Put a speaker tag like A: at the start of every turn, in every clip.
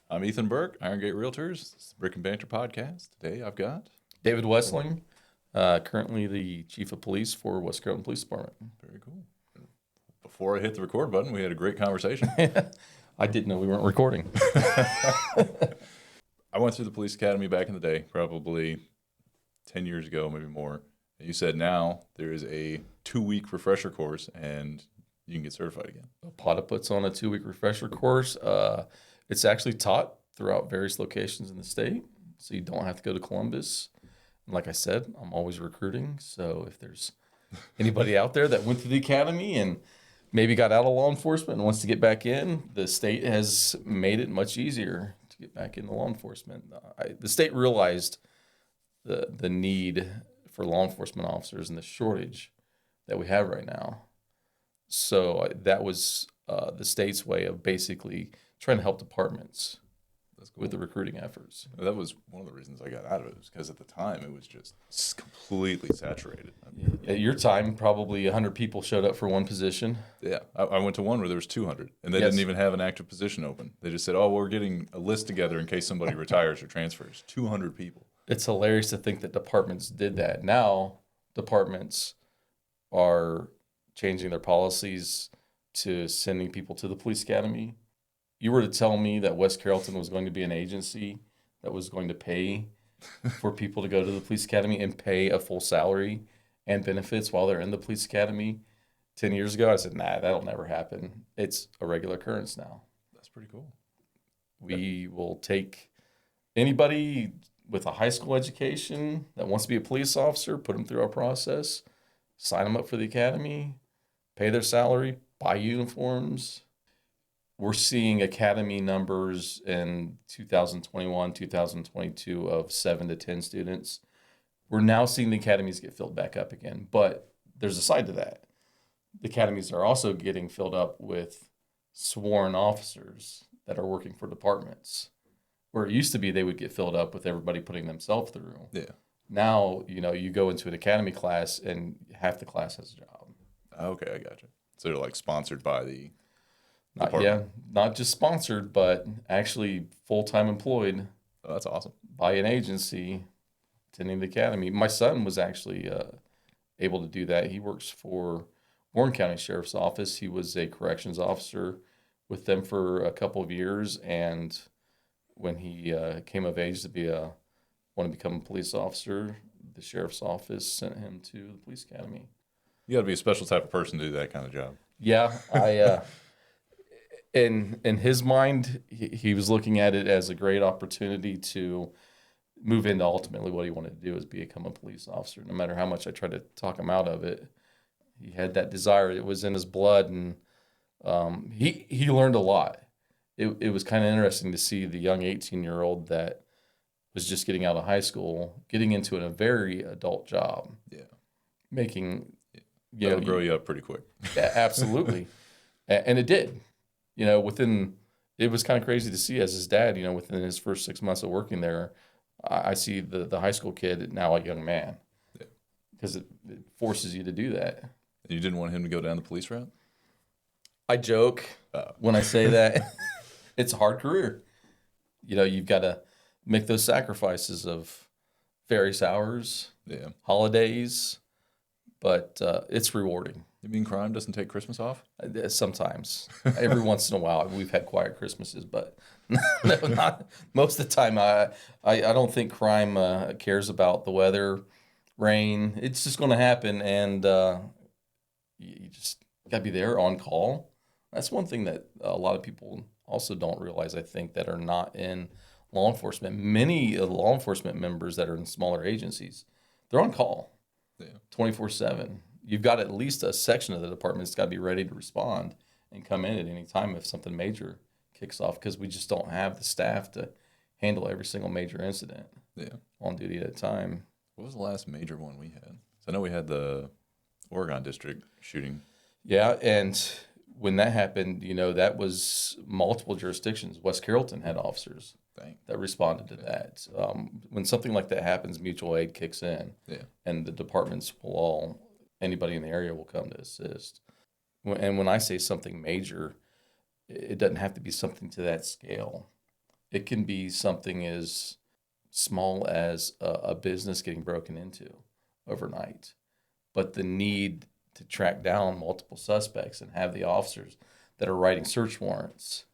A: I'm Ethan Burke, Irongate Realtors. This is the Brick and Banter Podcast. Today I've got...
B: David Wessling, currently the Chief of Police for West Carrollton Police Department.
A: Very cool. Before I hit the record button, we had a great conversation.
B: I didn't know we weren't recording.
A: I went through the police academy back in the day, probably 10 years ago, maybe more. And you said now there is a 2-week refresher course and you can get certified again.
B: PATA puts on a 2-week refresher course. It's actually taught throughout various locations in the state, so you don't have to go to Columbus. And like I said, I'm always recruiting, so if there's anybody out there that went to the academy and maybe got out of law enforcement and wants to get back in, the state has made it much easier to get back into law enforcement. The state realized the need for law enforcement officers and the shortage that we have right now. So that was the state's way of basically trying to help departments with the recruiting efforts.
A: That was one of the reasons I got out of it, was because at the time it was just completely saturated.
B: At your time, probably 100 people showed up for one position.
A: Yeah, I went to one where there was 200, and they didn't even have an active position open. They just said, "Oh, we're getting a list together in case somebody retires or transfers." 200 people.
B: It's hilarious to think that departments did that. Now, departments are changing their policies to sending people to the police academy. You were to tell me that West Carrollton was going to be an agency that was going to pay for people to go to the police academy and pay a full salary and benefits while they're in the police academy 10 years ago, I said, nah, that'll never happen. It's a regular occurrence now.
A: That's pretty cool.
B: We will take anybody with a high school education that wants to be a police officer, put them through our process, sign them up for the academy, pay their salary, buy uniforms. We're seeing academy numbers in 2021, 2022 of 7 to 10 students. We're now seeing the academies get filled back up again, but there's a side to that. The academies are also getting filled up with sworn officers that are working for departments. Where it used to be they would get filled up with everybody putting themselves through.
A: Yeah.
B: Now, you go into an academy class and half the class has a job.
A: Okay, I gotcha. So they're like sponsored by the
B: Not just sponsored, but actually full-time employed.
A: Oh, that's awesome.
B: By an agency attending the academy. My son was actually able to do that. He works for Warren County Sheriff's Office. He was a corrections officer with them for a couple of years, and when he came of age to want to become a police officer, the sheriff's office sent him to the police academy.
A: You got to be a special type of person to do that kind of job.
B: Yeah, in his mind, he was looking at it as a great opportunity to move into ultimately what he wanted to do, is become a police officer. No matter how much I tried to talk him out of it, he had that desire. It was in his blood, and he learned a lot. It was kind of interesting to see the young 18-year-old that was just getting out of high school, getting into a very adult job.
A: Yeah.
B: Making,
A: That'll grow you up pretty quick.
B: Absolutely. And it did. It was kind of crazy to see as his dad, within his first 6 months of working there, I see the high school kid now a young man. Yeah. Because it forces you to do that.
A: You didn't want him to go down the police route?
B: I joke when I say that. It's a hard career. You've got to make those sacrifices of various hours, holidays, but it's rewarding.
A: You mean crime doesn't take Christmas off?
B: Sometimes. Every once in a while. We've had quiet Christmases, but not most of the time. I don't think crime cares about the weather, rain. It's just going to happen, and you just got to be there on call. That's one thing that a lot of people also don't realize, I think, that are not in law enforcement. Many law enforcement members that are in smaller agencies, they're on call 24/7. You've got at least a section of the department that's got to be ready to respond and come in at any time if something major kicks off, because we just don't have the staff to handle every single major incident on duty at a time.
A: What was the last major one we had? I know we had the Oregon district shooting.
B: Yeah, and when that happened, that was multiple jurisdictions. West Carrollton had officers that responded to that. When something like that happens, mutual aid kicks in, and the departments will anybody in the area will come to assist. And when I say something major, it doesn't have to be something to that scale. It can be something as small as a business getting broken into overnight, but the need to track down multiple suspects and have the officers that are writing search warrants,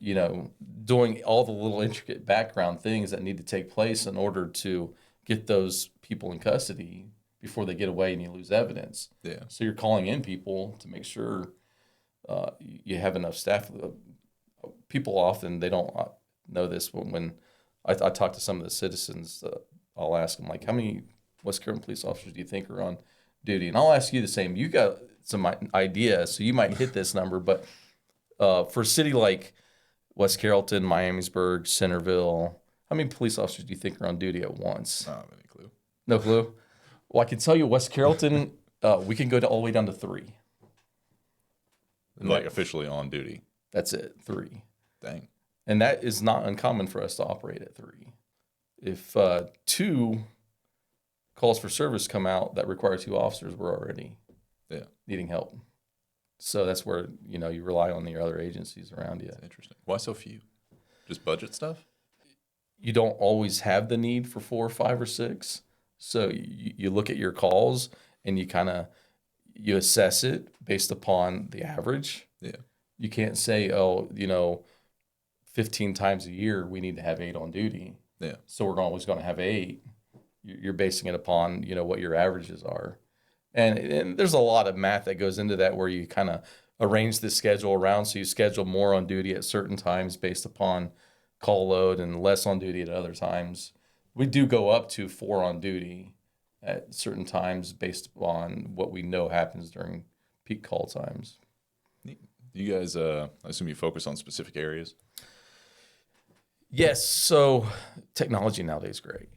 B: doing all the little intricate background things that need to take place in order to get those people in custody before they get away and you lose evidence.
A: Yeah.
B: So you're calling in people to make sure you have enough staff. People often, they don't know this, but when I talk to some of the citizens, I'll ask them, like, how many West Carrollton police officers do you think are on duty? And I'll ask you the same. You got some idea, so you might hit this number, but for a city like West Carrollton, Miamisburg, Centerville, how many police officers do you think are on duty at once?
A: I don't have any clue.
B: No clue? Well, I can tell you West Carrollton, we can go all the way down to 3.
A: Like officially on duty.
B: That's it, 3.
A: Dang.
B: And that is not uncommon for us to operate at 3. If 2 calls for service come out that require 2 officers, we're already needing help. So that's where, you rely on your other agencies around you.
A: That's interesting. Why so few? Just budget stuff?
B: You don't always have the need for 4, 5, or 6. So you look at your calls and you assess it based upon the average.
A: Yeah.
B: You can't say, 15 times a year we need to have 8 on duty.
A: Yeah.
B: So we're always going to have 8. You're basing it upon, what your averages are. And there's a lot of math that goes into that where you kind of arrange the schedule around. So you schedule more on duty at certain times based upon call load and less on duty at other times. We do go up to 4 on duty at certain times based on what we know happens during peak call times.
A: Do you guys, I assume you focus on specific areas?
B: Yes. So technology nowadays is great.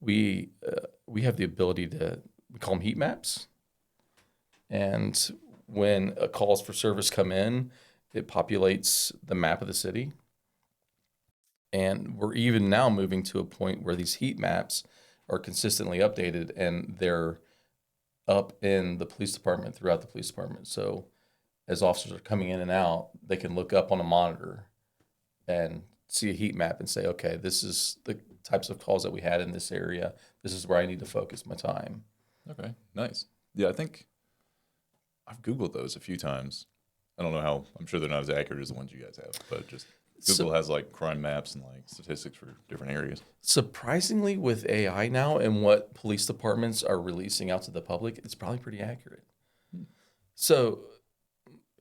B: We have the ability we call them heat maps. And when calls for service come in, it populates the map of the city. And we're even now moving to a point where these heat maps are consistently updated and they're up in the police department throughout the police department. So as officers are coming in and out, they can look up on a monitor and see a heat map and say, okay, this is the types of calls that we had in this area. This is where I need to focus my time.
A: Okay, nice. Yeah, I think I've Googled those a few times. I don't know how, I'm sure they're not as accurate as the ones you guys have, but just Google has like crime maps and like statistics for different areas.
B: Surprisingly, with AI now and what police departments are releasing out to the public, it's probably pretty accurate. So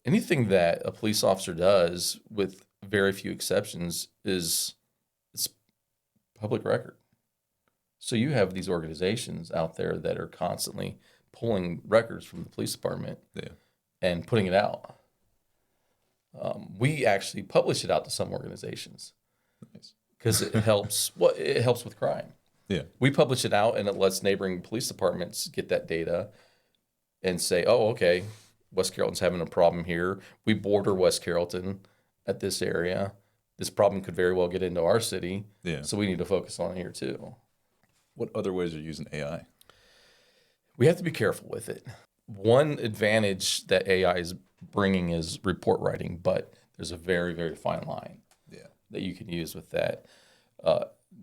B: anything that a police officer does, with very few exceptions, it's public record. So you have these organizations out there that are constantly pulling records from the police department and putting it out. We actually publish it out to some organizations because it helps. It helps with crime.
A: Yeah,
B: we publish it out and it lets neighboring police departments get that data and say, "Oh, okay, West Carrollton's having a problem here. We border West Carrollton at this area. This problem could very well get into our city.
A: Yeah,
B: so we need to focus on it here too."
A: What other ways are you using AI?
B: We have to be careful with it. One advantage that AI is bringing is report writing, but there's a very, very fine line that you can use with that.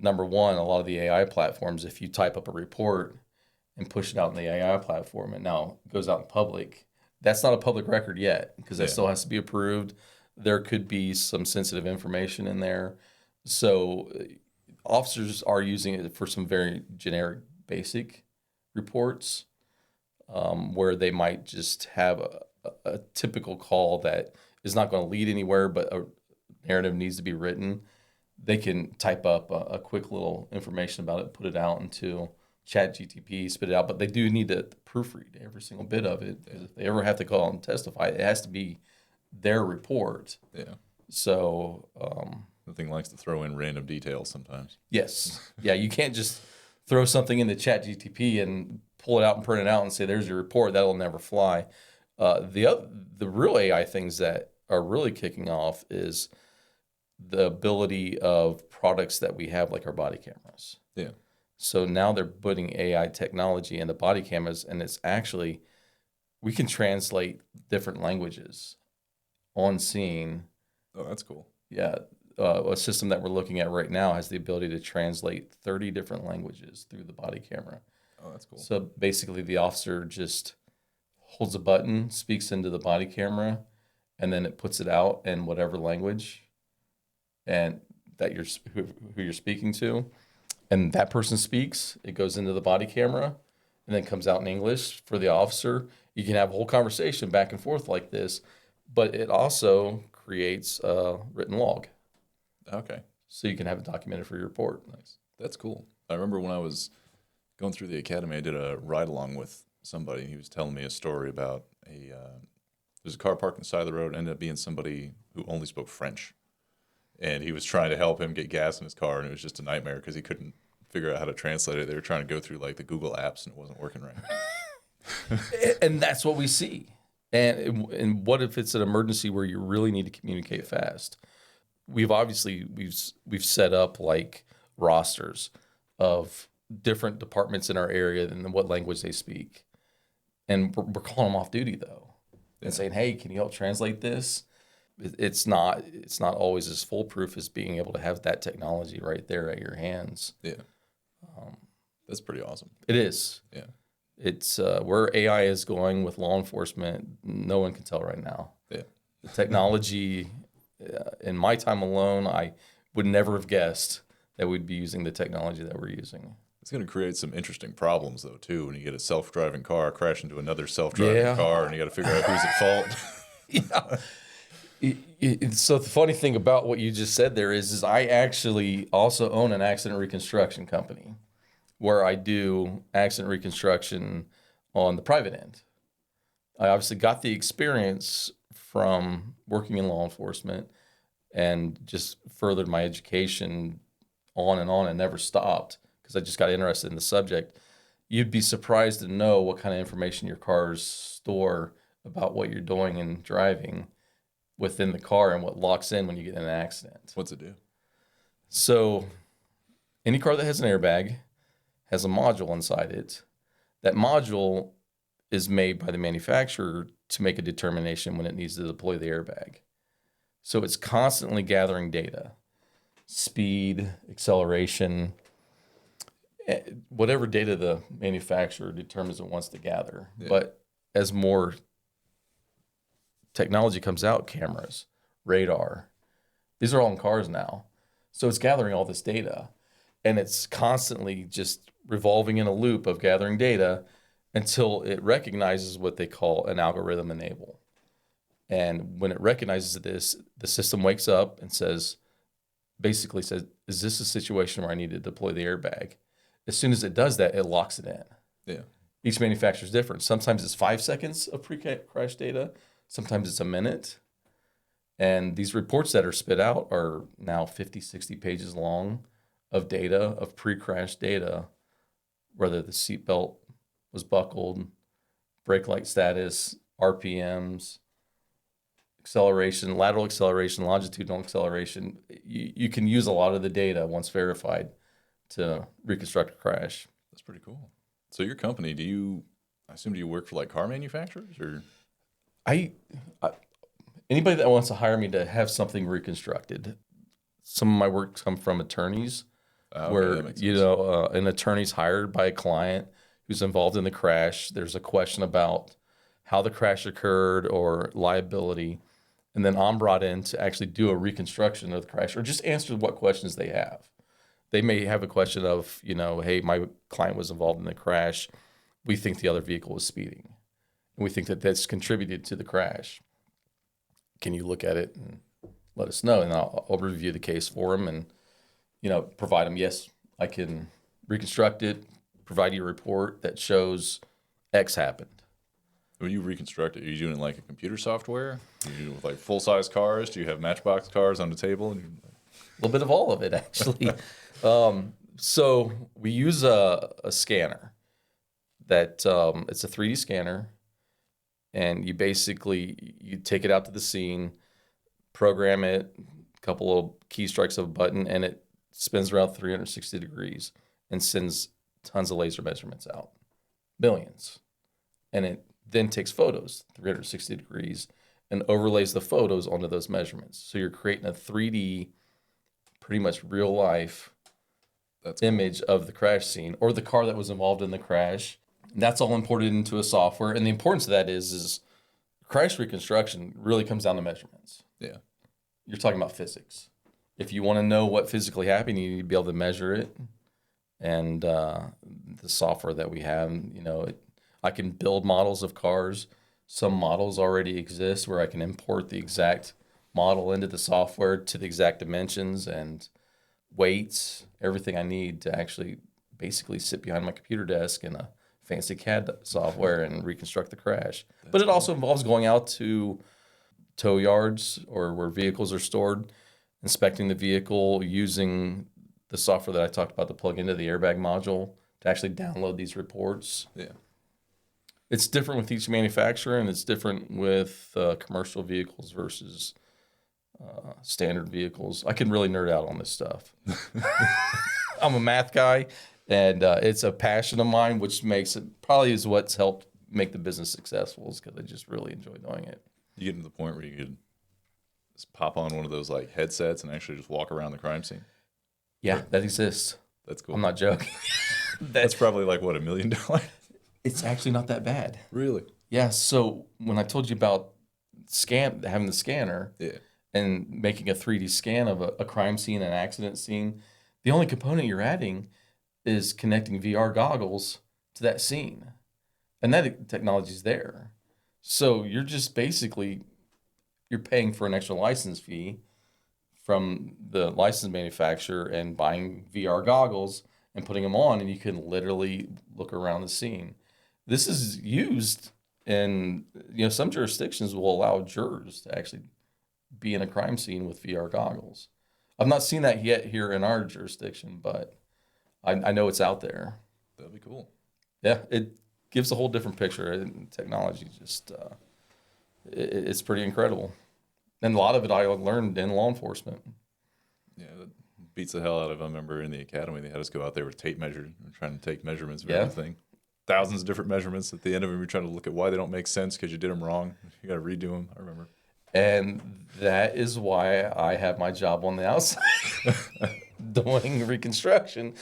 B: Number one, a lot of the AI platforms, if you type up a report and push it out in the AI platform and now it goes out in public, that's not a public record yet because that still has to be approved. There could be some sensitive information in there. So officers are using it for some very generic, basic reports where they might just have a typical call that is not going to lead anywhere, but a narrative needs to be written. They can type up a quick little information about it, put it out into ChatGTP, spit it out, but they do need to proofread every single bit of it. If they ever have to call and testify, it has to be their report.
A: Yeah.
B: So
A: the thing likes to throw in random details sometimes.
B: Yes. Yeah, you can't just throw something into ChatGTP and pull it out and print it out and say, there's your report. That'll never fly. The real AI things that are really kicking off is the ability of products that we have, like our body cameras.
A: Yeah.
B: So now they're putting AI technology into body cameras, and it's actually, we can translate different languages on scene.
A: Oh, that's cool.
B: Yeah. a system that we're looking at right now has the ability to translate 30 different languages through the body camera.
A: Oh, that's cool.
B: So basically, the officer just holds a button, speaks into the body camera, and then it puts it out in whatever language and that who you're speaking to, and that person speaks. It goes into the body camera, and then comes out in English for the officer. You can have a whole conversation back and forth like this, but it also creates a written log.
A: Okay.
B: So you can have it documented for your report.
A: Nice. That's cool. I remember when I was going through the academy, I did a ride along with somebody. He was telling me a story about there's a car parked on the side of the road. Ended up being somebody who only spoke French, and he was trying to help him get gas in his car, and it was just a nightmare because he couldn't figure out how to translate it. They were trying to go through like the Google apps, and it wasn't working right.
B: And that's what we see. And what if it's an emergency where you really need to communicate fast? We've set up like rosters of different departments in our area and what language they speak, and we're calling them off duty though, and saying, "Hey, can you help translate this?" It's not always as foolproof as being able to have that technology right there at your hands.
A: Yeah, that's pretty awesome.
B: It is.
A: Yeah,
B: it's where AI is going with law enforcement. No one can tell right now.
A: Yeah,
B: the technology. In my time alone, I would never have guessed that we'd be using the technology that we're using.
A: It's going to create some interesting problems, though, too, when you get a self-driving car crash into another self-driving car, and you got to figure out who's at fault.
B: Yeah. So the funny thing about what you just said there is I actually also own an accident reconstruction company where I do accident reconstruction on the private end. I obviously got the experience from working in law enforcement and just furthered my education on and never stopped because I just got interested in the subject. You'd be surprised to know what kind of information your cars store about what you're doing and driving within the car and what locks in when you get in an accident.
A: What's it do?
B: So any car that has an airbag has a module inside it. That module is made by the manufacturer to make a determination when it needs to deploy the airbag. So it's constantly gathering data, speed, acceleration, whatever data the manufacturer determines it wants to gather. Yeah. But as more technology comes out, cameras, radar, these are all in cars now. So it's gathering all this data, and it's constantly just revolving in a loop of gathering data until it recognizes what they call an algorithm enable. And when it recognizes this, the system wakes up and basically says, is this a situation where I need to deploy the airbag? As soon as it does that, it locks it in.
A: Yeah.
B: Each manufacturer is different. Sometimes it's 5 seconds of pre-crash data. Sometimes it's a minute. And these reports that are spit out are now 50, 60 pages long of data, of pre-crash data, whether the seatbelt was buckled, brake light status, RPMs, acceleration, lateral acceleration, longitudinal acceleration. You can use a lot of the data once verified to reconstruct a crash.
A: That's pretty cool. So your company, I assume do you work for like car manufacturers or?
B: Anybody that wants to hire me to have something reconstructed. Some of my work come from attorneys, where an attorney's hired by a client who's involved in the crash. There's a question about how the crash occurred or liability, and then I'm brought in to actually do a reconstruction of the crash or just answer what questions they have. They may have a question of, hey, my client was involved in the crash. We think the other vehicle was speeding, and we think that that's contributed to the crash. Can you look at it and let us know? And I'll review the case for them and, provide them, yes, I can reconstruct it, provide you a report that shows X happened.
A: When you reconstruct it, are you doing like a computer software? Are you doing with like full-size cars? Do you have Matchbox cars on the table?
B: A little bit of all of it, actually. So we use a scanner that it's a 3D scanner, and you take it out to the scene, program it, a couple of key strikes of a button, and it spins around 360 degrees and sends tons of laser measurements out, millions. And it then takes photos 360 degrees and overlays the photos onto those measurements. So you're creating a 3D pretty much real life image of the crash scene or the car that was involved in the crash. And that's all imported into a software. And the importance of that is crash reconstruction really comes down to measurements.
A: Yeah.
B: You're talking about physics. If you want to know what physically happened, you need to be able to measure it. And the software that we have, I can build models of cars. Some models already exist where I can import the exact model into the software to the exact dimensions and weights, everything I need to actually basically sit behind my computer desk in a fancy CAD software and reconstruct the crash. But it also involves going out to tow yards or where vehicles are stored, inspecting the vehicle, using the software that I talked about to plug into the airbag module to actually download these reports.
A: Yeah.
B: It's different with each manufacturer, and it's different with commercial vehicles versus standard vehicles. I can really nerd out on this stuff. I'm a math guy, and it's a passion of mine, which makes it probably is what's helped make the business successful, is because I just really enjoy doing it.
A: You get to the point where you could just pop on one of those like headsets and actually just walk around the crime scene.
B: Yeah, that exists.
A: That's cool.
B: I'm not joking.
A: That's probably like what, $1 million?
B: It's actually not that bad.
A: Really?
B: Yeah. So when I told you about having the scanner, and making a 3D scan of a crime scene, an accident scene, the only component you're adding is connecting VR goggles to that scene, and that technology is there. So you're just basically you're paying for an extra license fee from the license manufacturer and buying VR goggles and putting them on, and you can literally look around the scene. This is used in, some jurisdictions will allow jurors to actually be in a crime scene with VR goggles. I've not seen that yet here in our jurisdiction, but I know it's out there.
A: That'd be cool.
B: Yeah, it gives a whole different picture. And technology just, it's pretty incredible. And a lot of it I learned in law enforcement.
A: Yeah, that beats the hell out of. I remember in the academy, they had us go out there with tape measure and trying to take measurements of everything. Thousands of different measurements. At the end of them, you're trying to look at why they don't make sense because you did them wrong. You got to redo them. I remember.
B: And that is why I have my job on the outside doing reconstruction,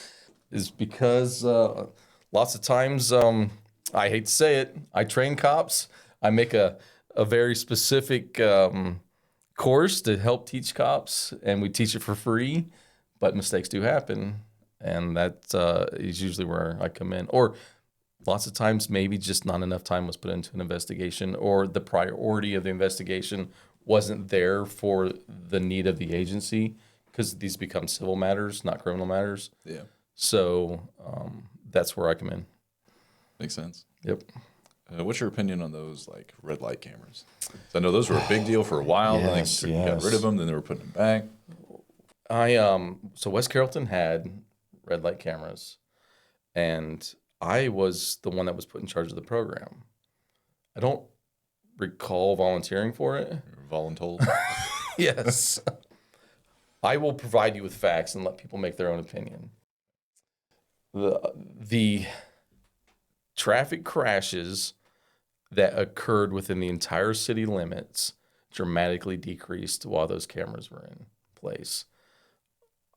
B: is because lots of times, I hate to say it, I train cops. I make a very specific course to help teach cops, and we teach it for free, but mistakes do happen. And that is usually where I come in. Or lots of times, maybe just not enough time was put into an investigation, or the priority of the investigation wasn't there for the need of the agency, because these become civil matters, not criminal matters.
A: Yeah.
B: So that's where I come in.
A: Makes sense.
B: Yep.
A: What's your opinion on those like red light cameras? So I know those were a big deal for a while.
B: Yes,
A: They got rid of them, then they were putting them back.
B: So West Carrollton had red light cameras, and I was the one that was put in charge of the program. I don't recall volunteering for it.
A: Voluntold.
B: Yes. I will provide you with facts and let people make their own opinion. The traffic crashes that occurred within the entire city limits dramatically decreased while those cameras were in place.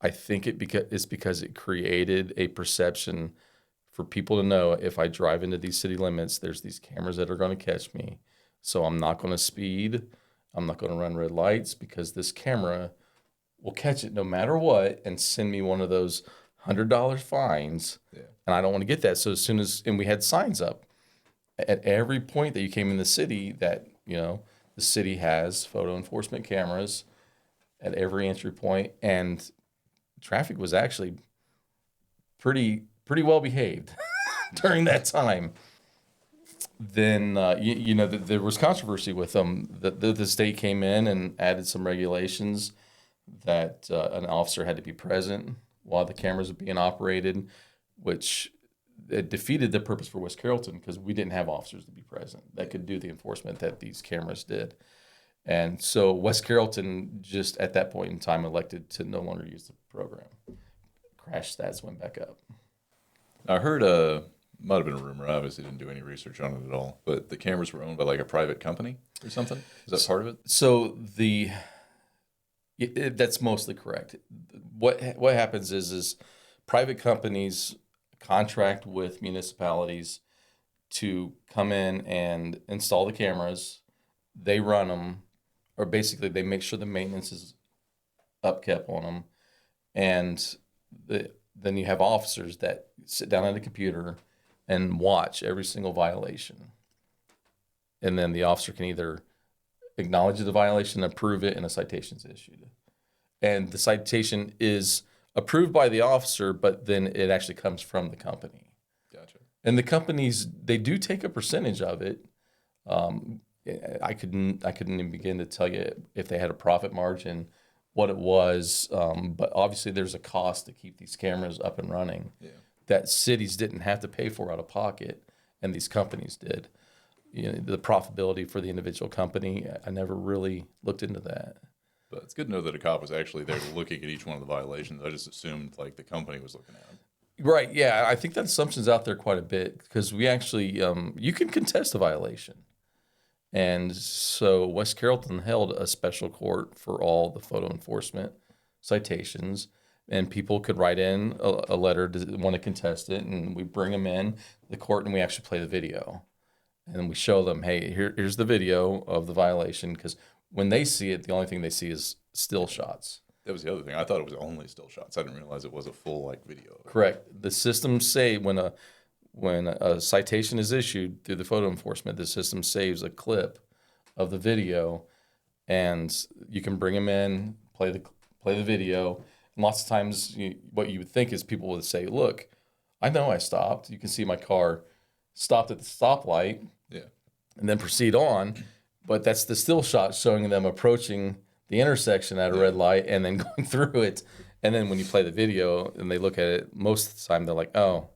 B: I think it's because it created a perception for people to know, if I drive into these city limits, there's these cameras that are going to catch me. So I'm not going to speed. I'm not going to run red lights, because this camera will catch it no matter what and send me one of those $100 fines. Yeah. And I don't want to get that. So as soon as, and we had signs up at every point that you came in the city that, the city has photo enforcement cameras at every entry point, and traffic was actually pretty well behaved during that time. Then, there was controversy with them. The state came in and added some regulations that an officer had to be present while the cameras were being operated, which it defeated the purpose for West Carrollton, because we didn't have officers to be present that could do the enforcement that these cameras did. And so West Carrollton just at that point in time elected to no longer use the program. Crash stats went back up.
A: I heard might have been a rumor. I obviously didn't do any research on it at all, but the cameras were owned by like a private company or something. Is that part of it?
B: So That's mostly correct. What happens is private companies contract with municipalities to come in and install the cameras. They run them, or basically they make sure the maintenance is upkept on them, and then you have officers that sit down at a computer and watch every single violation. And then the officer can either acknowledge the violation, approve it, and a citation is issued. And the citation is approved by the officer, but then it actually comes from the company.
A: Gotcha.
B: And the companies, they do take a percentage of it. I couldn't even begin to tell you if they had a profit margin, what it was. But obviously there's a cost to keep these cameras up and running that cities didn't have to pay for out of pocket, and these companies did. The profitability for the individual company, I never really looked into that.
A: But it's good to know that a cop was actually there looking at each one of the violations. I just assumed like the company was looking at them.
B: Right, yeah. I think that assumption's out there quite a bit because we actually, you can contest a violation. And so West Carrollton held a special court for all the photo enforcement citations, and people could write in a letter to want to contest it, and we bring them in the court and we actually play the video. And we show them, hey, here's the video of the violation, because when they see it, the only thing they see is still shots.
A: That was the other thing. I thought it was only still shots. I didn't realize it was a full video.
B: Correct. The systems say when a citation is issued through the photo enforcement, the system saves a clip of the video, and you can bring them in, play the video. And lots of times, what you would think is people would say, "Look, I know I stopped. You can see my car stopped at the stoplight."
A: Yeah.
B: And then proceed on, but that's the still shot showing them approaching the intersection at a red light and then going through it. And then when you play the video and they look at it, most of the time they're like, "Oh,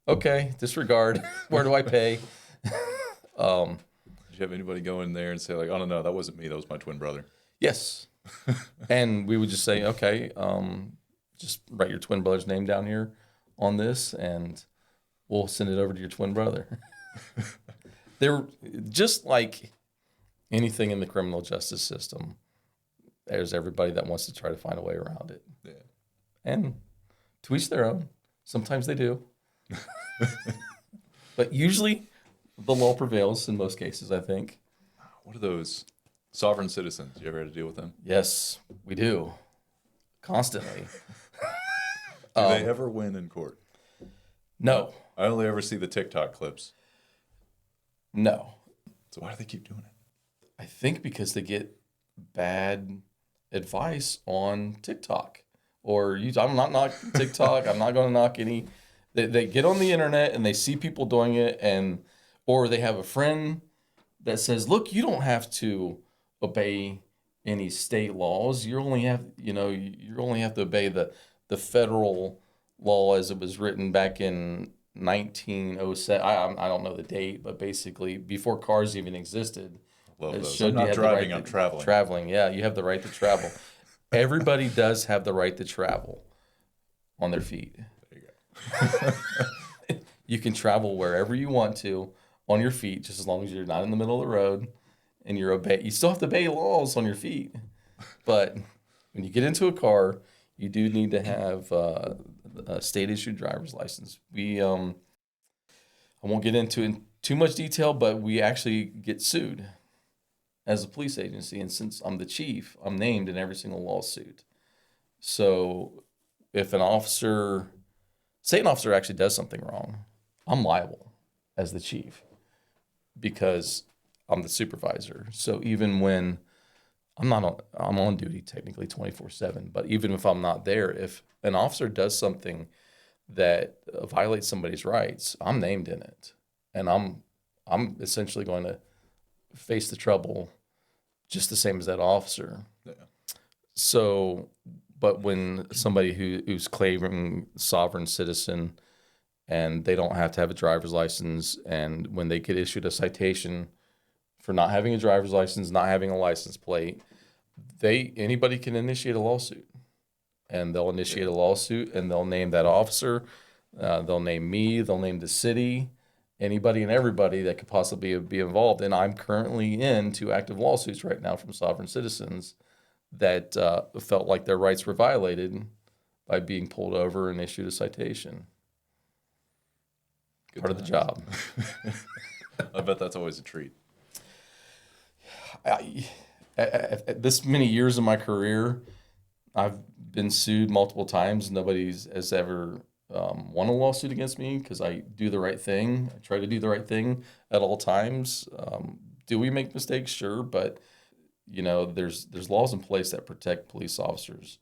B: okay, disregard. Where do I pay?"
A: Did you have anybody go in there and say like, "Oh no, that wasn't me. That was my twin brother"?
B: Yes. And we would just say, "Okay, just write your twin brother's name down here on this, and we'll send it over to your twin brother." They're just like anything in the criminal justice system. There's everybody that wants to try to find a way around it.
A: Yeah.
B: And to each their own. Sometimes they do. But usually the law prevails in most cases, I think.
A: What are those sovereign citizens? You ever had to deal with them?
B: Yes, we do. Constantly.
A: Do they ever win in court?
B: No.
A: I only ever see the TikTok clips.
B: No.
A: So why do they keep doing it?
B: I think because they get bad advice on TikTok or YouTube. I'm not knocking TikTok. I'm not going to knock any. They get on the internet and they see people doing it, or they have a friend that says, "Look, you don't have to obey any state laws. You only have to obey the federal law as it was written back in 1907. I don't know the date, but basically before cars even existed."
A: Love those. I'm not driving, I'm traveling.
B: Traveling, yeah. You have the right to travel. Everybody does have the right to travel on their feet.
A: There you go.
B: You can travel wherever you want to on your feet, just as long as you're not in the middle of the road and you still have to obey laws on your feet. But when you get into a car, you do need to have a state-issued driver's license. I won't get into it in too much detail, but we actually get sued as a police agency, and since I'm the chief, I'm named in every single lawsuit. So if an officer actually does something wrong, I'm liable as the chief because I'm the supervisor. So even when I'm on duty technically 24/7, but even if I'm not there, if an officer does something that violates somebody's rights, I'm named in it, and I'm essentially going to face the trouble just the same as that officer.
A: Yeah.
B: So, but when somebody who's claiming sovereign citizen and they don't have to have a driver's license, and when they get issued a citation for not having a driver's license, not having a license plate, anybody can initiate a lawsuit. And they'll initiate a lawsuit and they'll name that officer, they'll name me, they'll name the city, anybody and everybody that could possibly be involved. And I'm currently in 2 active lawsuits right now from sovereign citizens that felt like their rights were violated by being pulled over and issued a citation.
A: Good
B: Part of the job.
A: I bet that's always a treat.
B: At this many years of my career, I've been sued multiple times. Nobody has ever won a lawsuit against me because I do the right thing. I try to do the right thing at all times. Do we make mistakes? Sure, but there's laws in place that protect police officers.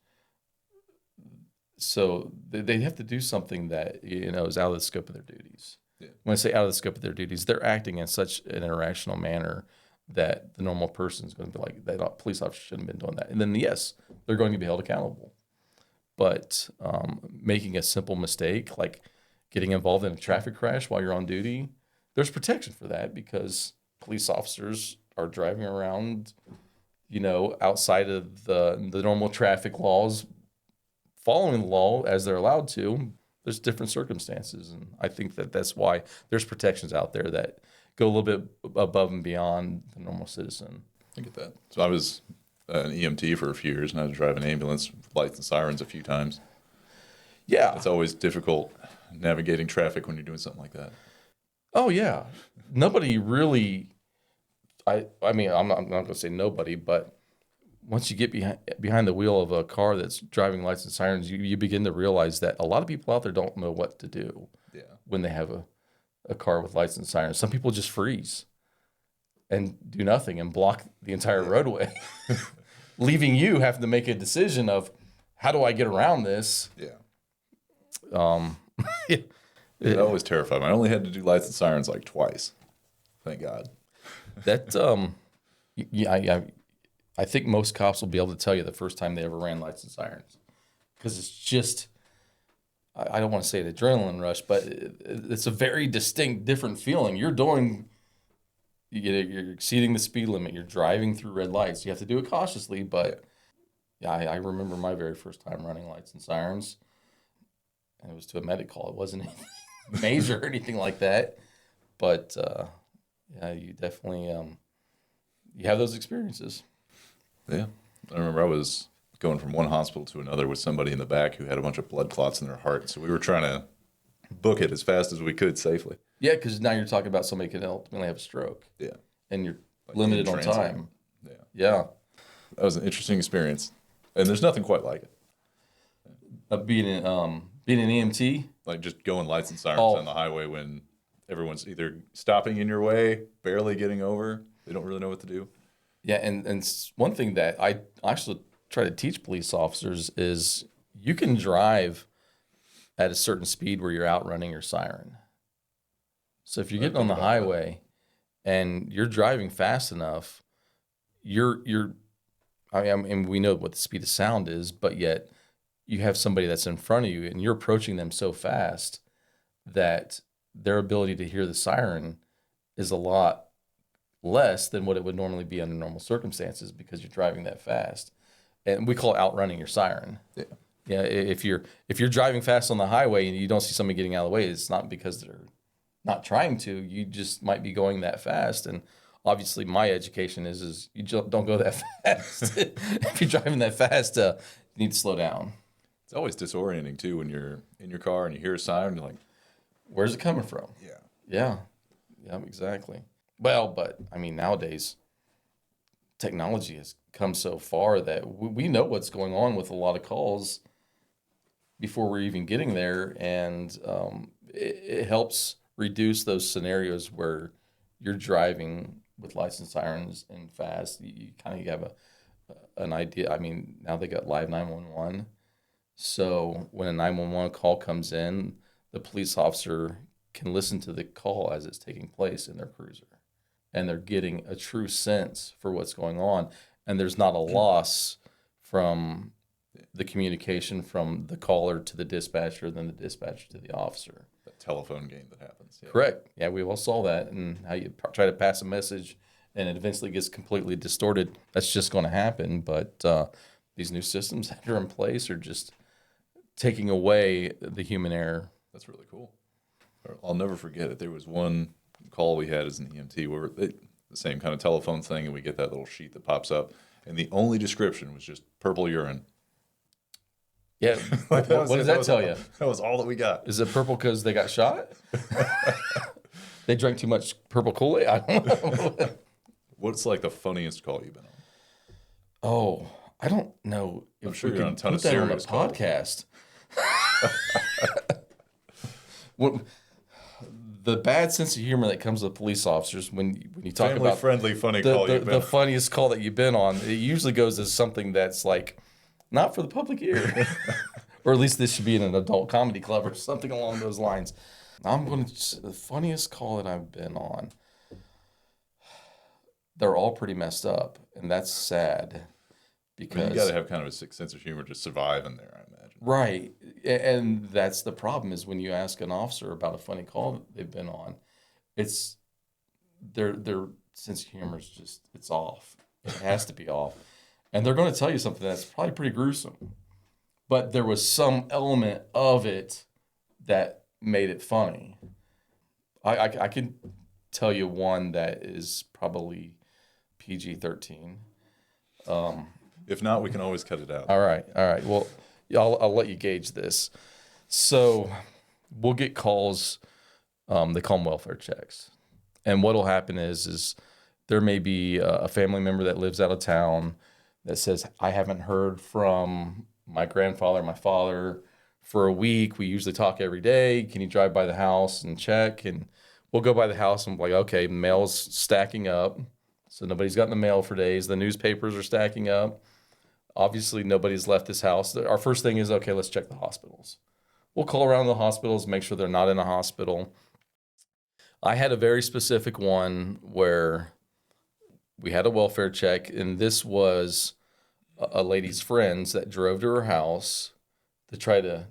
B: So they have to do something that is out of the scope of their duties. Yeah. When I say out of the scope of their duties, they're acting in such an irrational manner that the normal person is going to be like, that police officer shouldn't have been doing that. And then, yes, they're going to be held accountable. But making a simple mistake, like getting involved in a traffic crash while you're on duty, there's protection for that because police officers are driving around, outside of the normal traffic laws, following the law as they're allowed to. There's different circumstances. And I think that's why there's protections out there that go a little bit above and beyond the normal citizen.
A: I get that. So I was an EMT for a few years, and I was driving an ambulance with lights and sirens a few times.
B: Yeah.
A: It's always difficult navigating traffic when you're doing something like that.
B: Oh, yeah. Nobody really, I mean, I'm not going to say nobody, but once you get behind the wheel of a car that's driving lights and sirens, you begin to realize that a lot of people out there don't know what to do when they have a car with lights and sirens. Some people just freeze and do nothing and block the entire roadway, leaving you having to make a decision of how do I get around this?
A: Yeah. That always terrified me. I only had to do lights and sirens like twice. Thank God.
B: That I think most cops will be able to tell you the first time they ever ran lights and sirens, because it's just, I don't want to say an adrenaline rush, but it's a very distinct, different feeling. You're exceeding the speed limit. You're driving through red lights. You have to do it cautiously, but I remember my very first time running lights and sirens, and it was to a medic call. It wasn't anything major or anything like that, but you definitely you have those experiences.
A: Yeah. I remember I was going from one hospital to another with somebody in the back who had a bunch of blood clots in their heart. So we were trying to book it as fast as we could safely.
B: Yeah, because now you're talking about somebody can ultimately have a stroke. Yeah. And you're limited on time. Yeah.
A: That was an interesting experience. And there's nothing quite like it.
B: Being an EMT?
A: Like just going lights and sirens on the highway when everyone's either stopping in your way, barely getting over. They don't really know what to do.
B: Yeah, and one thing that I actually try to teach police officers is you can drive at a certain speed where you're outrunning your siren. So if you're getting on the highway and you're driving fast enough, I mean, we know what the speed of sound is, but yet you have somebody that's in front of you and you're approaching them so fast that their ability to hear the siren is a lot less than what it would normally be under normal circumstances because you're driving that fast. And we call it outrunning your siren. Yeah. Yeah. If you're driving fast on the highway and you don't see somebody getting out of the way, it's not because they're not trying to. You just might be going that fast. And obviously, my education is you don't go that fast. If you're driving that fast, you need to slow down.
A: It's always disorienting too when you're in your car and you hear a siren. You're like,
B: "Where's it coming from?" Yeah, exactly. Well, but I mean, nowadays, technology has come so far that we know what's going on with a lot of calls before we're even getting there, and it helps reduce those scenarios where you're driving with lights and sirens and fast. You kind of have an idea. I mean, now they got live 911, so when a 911 call comes in, the police officer can listen to the call as it's taking place in their cruiser. And they're getting a true sense for what's going on. And there's not a loss from the communication from the caller to the dispatcher, then the dispatcher to the officer.
A: That telephone game that happens. Yeah.
B: Correct. Yeah, we all saw that. And how you try to pass a message and it eventually gets completely distorted. That's just going to happen. But these new systems that are in place are just taking away the human error.
A: That's really cool. I'll never forget it. There was one call we had as an EMT where the same kind of telephone thing, and we get that little sheet that pops up, and the only description was just purple urine.
B: Yeah. What does that tell you?
A: That was all that we got.
B: Is it purple because they got shot? They drank too much purple Kool-Aid? I don't know.
A: What's like the funniest call you've been on?
B: Oh, I don't know if
A: I'm sure
B: we
A: you're on
B: can
A: a ton
B: put
A: of
B: that on the
A: serious calls.
B: podcast. The bad sense of humor that comes with police officers when you talk about
A: Family-friendly, funny call you've been
B: the
A: on.
B: funniest call that you've been on, it usually goes as something that's like not for the public ear, or at least this should be in an adult comedy club or something along those lines. The funniest call that I've been on. They're all pretty messed up, and that's sad. Because
A: You got to have kind of a sick sense of humor to survive in there, I imagine.
B: right, and that's the problem is when you ask an officer about a funny call that they've been on, it's their sense of humor is just it's off. It has to be off, and they're going to tell you something that's probably pretty gruesome, but there was some element of it that made it funny. I can tell you one that is probably PG-13.
A: If not, we can always cut it out.
B: All right. Well, I'll let you gauge this. So we'll get calls. They call them welfare checks. And what'll happen is there may be a family member that lives out of town that says, I haven't heard from my grandfather, my father for a week. We usually talk every day. Can you drive by the house and check? And we'll go by the house and be like, okay, mail's stacking up. So nobody's gotten the mail for days. The newspapers are stacking up. Obviously, nobody's left this house. Our first thing is, okay, let's check the hospitals. We'll call around the hospitals, make sure they're not in a hospital. I had a very specific one where we had a welfare check, and this was a lady's friends that drove to her house to try to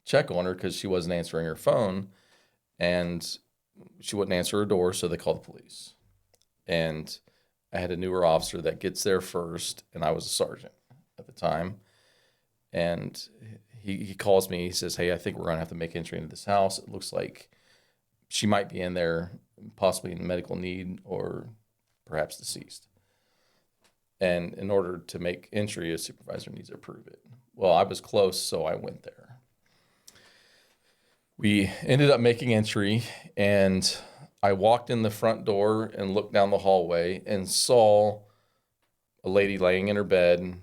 B: check on her because she wasn't answering her phone, and she wouldn't answer her door, so they called the police. And I had a newer officer that gets there first, and I was a sergeant at the time. And he calls me. He says, hey, I think we're going to have to make entry into this house. It looks like she might be in there, possibly in medical need or perhaps deceased. And in order to make entry, a supervisor needs to approve it. Well, I was close, so I went there. We ended up making entry, and I walked in the front door and looked down the hallway and saw a lady laying in her bed,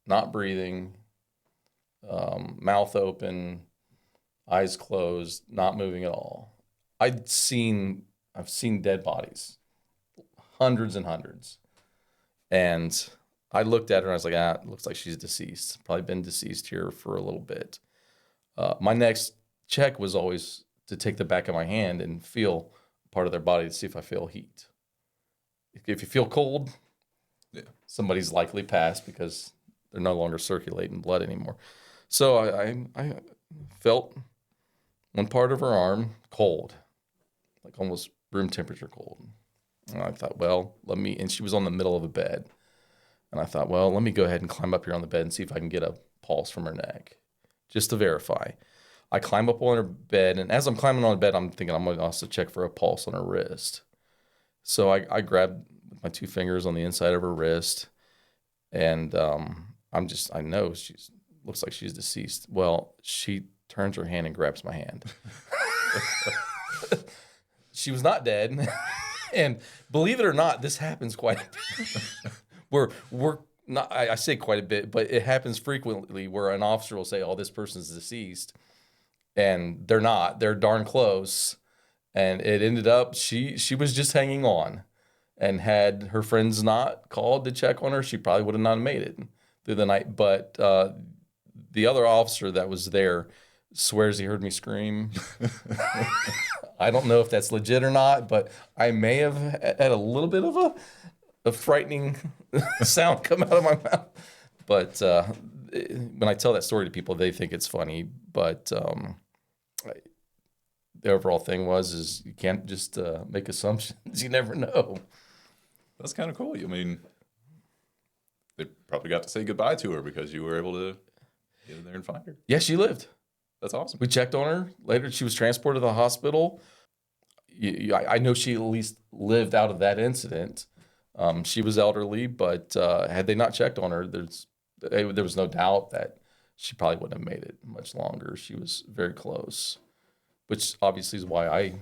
B: not breathing, mouth open, eyes closed, not moving at all. I've seen dead bodies, hundreds and hundreds. And I looked at her and I was like, it looks like she's deceased. Probably been deceased here for a little bit. My next check was always to take the back of my hand and feel part of their body to see if I feel heat. If you feel cold, somebody's likely passed because they're no longer circulating blood anymore. So I felt one part of her arm cold, like almost room temperature cold. And I thought, and she was on the middle of a bed. And I thought, let me go ahead and climb up here on the bed and see if I can get a pulse from her neck, just to verify. I climb up on her bed, and as I'm climbing on the bed, I'm thinking I'm going to also check for a pulse on her wrist. So I grabbed my two fingers on the inside of her wrist, and I know looks like she's deceased. Well, she turns her hand and grabs my hand. She was not dead. And believe it or not, this happens quite a bit. We're not, I say quite a bit, but it happens frequently where an officer will say, this person's deceased. And they're not. They're darn close. And it ended up, she was just hanging on. And had her friends not called to check on her, she probably would have not made it through the night. But the other officer that was there swears he heard me scream. I don't know if that's legit or not, but I may have had a little bit of a frightening sound come out of my mouth. But when I tell that story to people, they think it's funny. But the overall thing is you can't just make assumptions. You never know.
A: That's kind of cool. I mean, they probably got to say goodbye to her because you were able to get in there and find her.
B: Yeah, she lived.
A: That's awesome.
B: We checked on her. Later, she was transported to the hospital. I know she at least lived out of that incident. She was elderly, but had they not checked on her, there was no doubt that she probably wouldn't have made it much longer. She was very close, which obviously is why I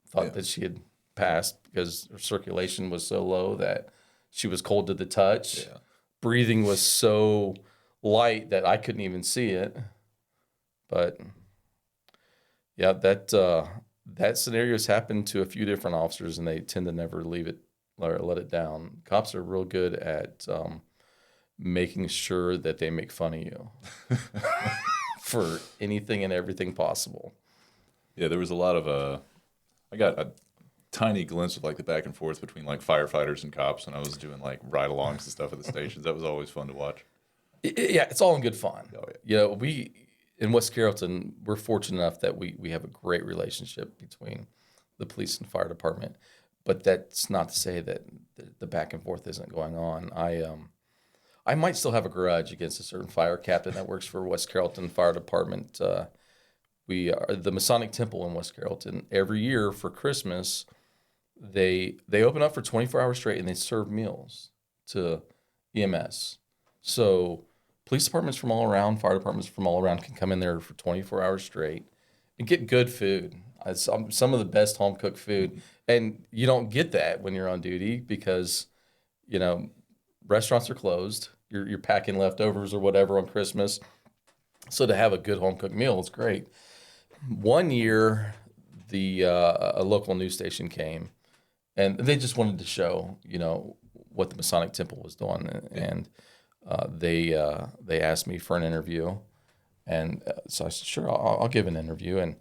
B: thought that she had passed, because her circulation was so low that she was cold to the touch.
A: Yeah.
B: Breathing was so light that I couldn't even see it. But yeah, that scenario has happened to a few different officers, and they tend to never leave it or let it down. Cops are real good at making sure that they make fun of you for anything and everything possible.
A: Yeah, there was a lot of I got a tiny glimpse of like the back and forth between like firefighters and cops when I was doing like ride-alongs and stuff at the stations. That was always fun to watch.
B: Yeah, it's all in good fun.
A: Oh, yeah.
B: You know, we in West Carrollton, we're fortunate enough that we have a great relationship between the police and fire department. But that's not to say that the back and forth isn't going on. I might still have a grudge against a certain fire captain that works for West Carrollton Fire Department. We are the Masonic Temple in West Carrollton. Every year for Christmas, they open up for 24 hours straight, and they serve meals to EMS. So police departments from all around, fire departments from all around can come in there for 24 hours straight and get good food. Some of the best home cooked food, and you don't get that when you're on duty because, you know, restaurants are closed. You're packing leftovers or whatever on Christmas. So to have a good home cooked meal is great. One year, a local news station came, and they just wanted to show, you know, what the Masonic Temple was doing, and they asked me for an interview, and so I said, sure, I'll give an interview. And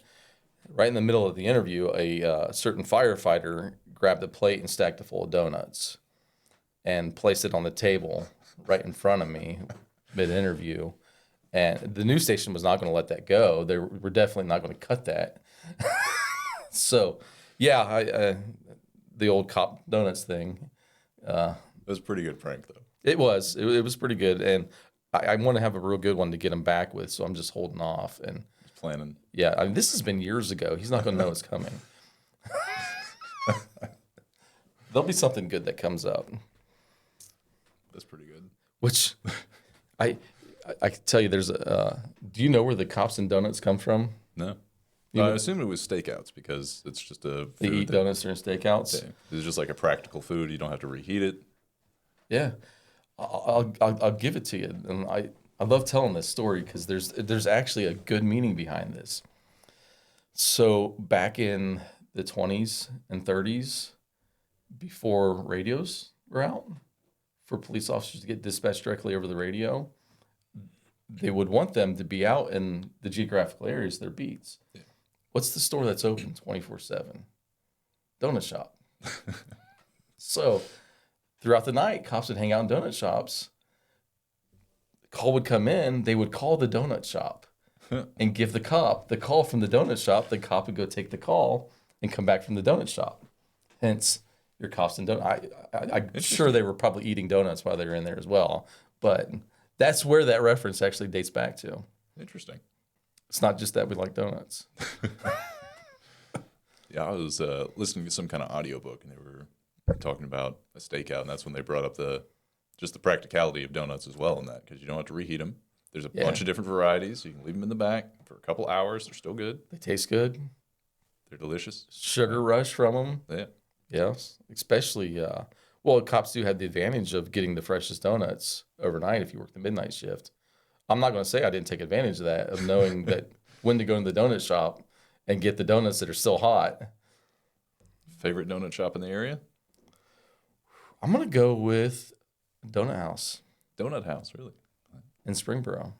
B: right in the middle of the interview, a certain firefighter grabbed a plate and stacked it full of donuts and placed it on the table right in front of me mid-interview. And the news station was not going to let that go. They were definitely not going to cut that. So, yeah, the old cop donuts thing.
A: It was a pretty good prank, though.
B: It was. It was pretty good. And I want to have a real good one to get him back with, so I'm just holding off. And
A: Planning.
B: yeah, I mean, this has been years ago. He's not going to know it's coming. There'll be something good that comes up.
A: That's pretty good.
B: Which I can tell you, there's do you know where the cops and donuts come from?
A: No. I assumed it was stakeouts because it's just a food.
B: They eat donuts during stakeouts.
A: Yeah. It's just like a practical food. You don't have to reheat it.
B: Yeah, I'll give it to you, and I love telling this story because there's actually a good meaning behind this. So back in the 20s and 30s, before radios were out, for police officers to get dispatched directly over the radio, they would want them to be out in the geographical areas, their beats. Yeah. What's the store that's open 24/7? Donut shop. So throughout the night, cops would hang out in donut shops. Call would come in, they would call the donut shop and give the cop the call from the donut shop. The cop would go take the call and come back from the donut shop. Hence, your cops and donuts. I'm sure they were probably eating donuts while they were in there as well. But that's where that reference actually dates back to.
A: Interesting.
B: It's not just that we like donuts.
A: Yeah, I was listening to some kind of audiobook, and they were talking about a stakeout, and that's when they brought up the practicality of donuts as well in that, because you don't have to reheat them. There's a bunch of different varieties. You can leave them in the back for a couple hours. They're still good.
B: They taste good.
A: They're delicious.
B: Sugar rush from them.
A: Yeah.
B: Yes, especially, cops do have the advantage of getting the freshest donuts overnight if you work the midnight shift. I'm not going to say I didn't take advantage of that, of knowing that when to go in the donut shop and get the donuts that are still hot.
A: Favorite donut shop in the area?
B: I'm going to go with Donut House.
A: Donut House, really?
B: In Springboro.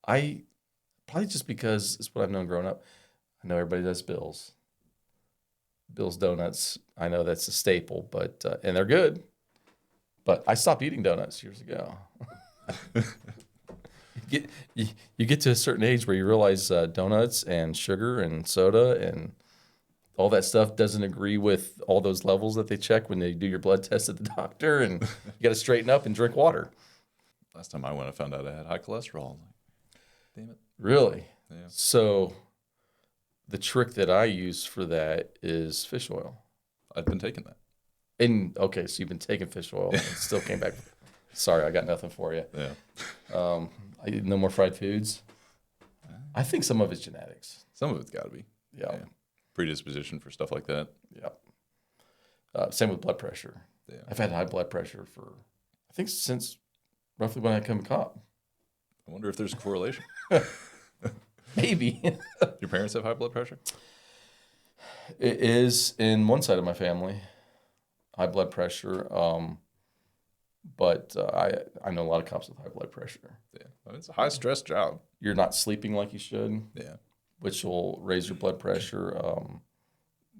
B: Probably just because it's what I've known growing up. I know everybody does Bill's. Bill's Donuts, I know that's a staple, but and they're good. But I stopped eating donuts years ago. You get to a certain age where you realize donuts and sugar and soda and all that stuff doesn't agree with all those levels that they check when they do your blood test at the doctor, and you got to straighten up and drink water.
A: Last time I went, I found out I had high cholesterol. Damn it.
B: Really?
A: Yeah.
B: So the trick that I use for that is fish oil.
A: I've been taking that.
B: And okay, so you've been taking fish oil and still came back. Sorry, I got nothing for you.
A: Yeah.
B: No more fried foods. I think some of it's genetics.
A: Some of it's got to be.
B: Yeah.
A: Predisposition for stuff like that.
B: Yeah. Same with blood pressure.
A: Yeah.
B: I've had high blood pressure for, I think, since roughly when I became a cop.
A: I wonder if there's a correlation.
B: Maybe.
A: Your parents have high blood pressure?
B: It is in one side of my family, high blood pressure. But I know a lot of cops with high blood pressure.
A: Yeah. I mean, it's a high stress job.
B: You're not sleeping like you should.
A: Yeah.
B: Which will raise your blood pressure.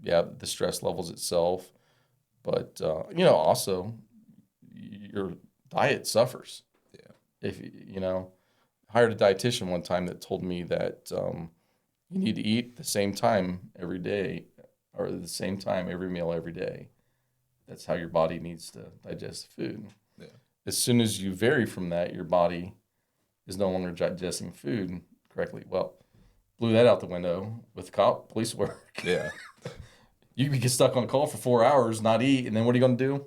B: The stress levels itself. But, also your diet suffers.
A: Yeah.
B: If, I hired a dietitian one time that told me that you need to eat the same time every day or the same time every meal every day. That's how your body needs to digest food.
A: Yeah.
B: As soon as you vary from that, your body is no longer digesting food correctly. Well, blew that out the window with police work.
A: Yeah.
B: You can get stuck on a call for 4 hours, not eat, and then what are you going to do?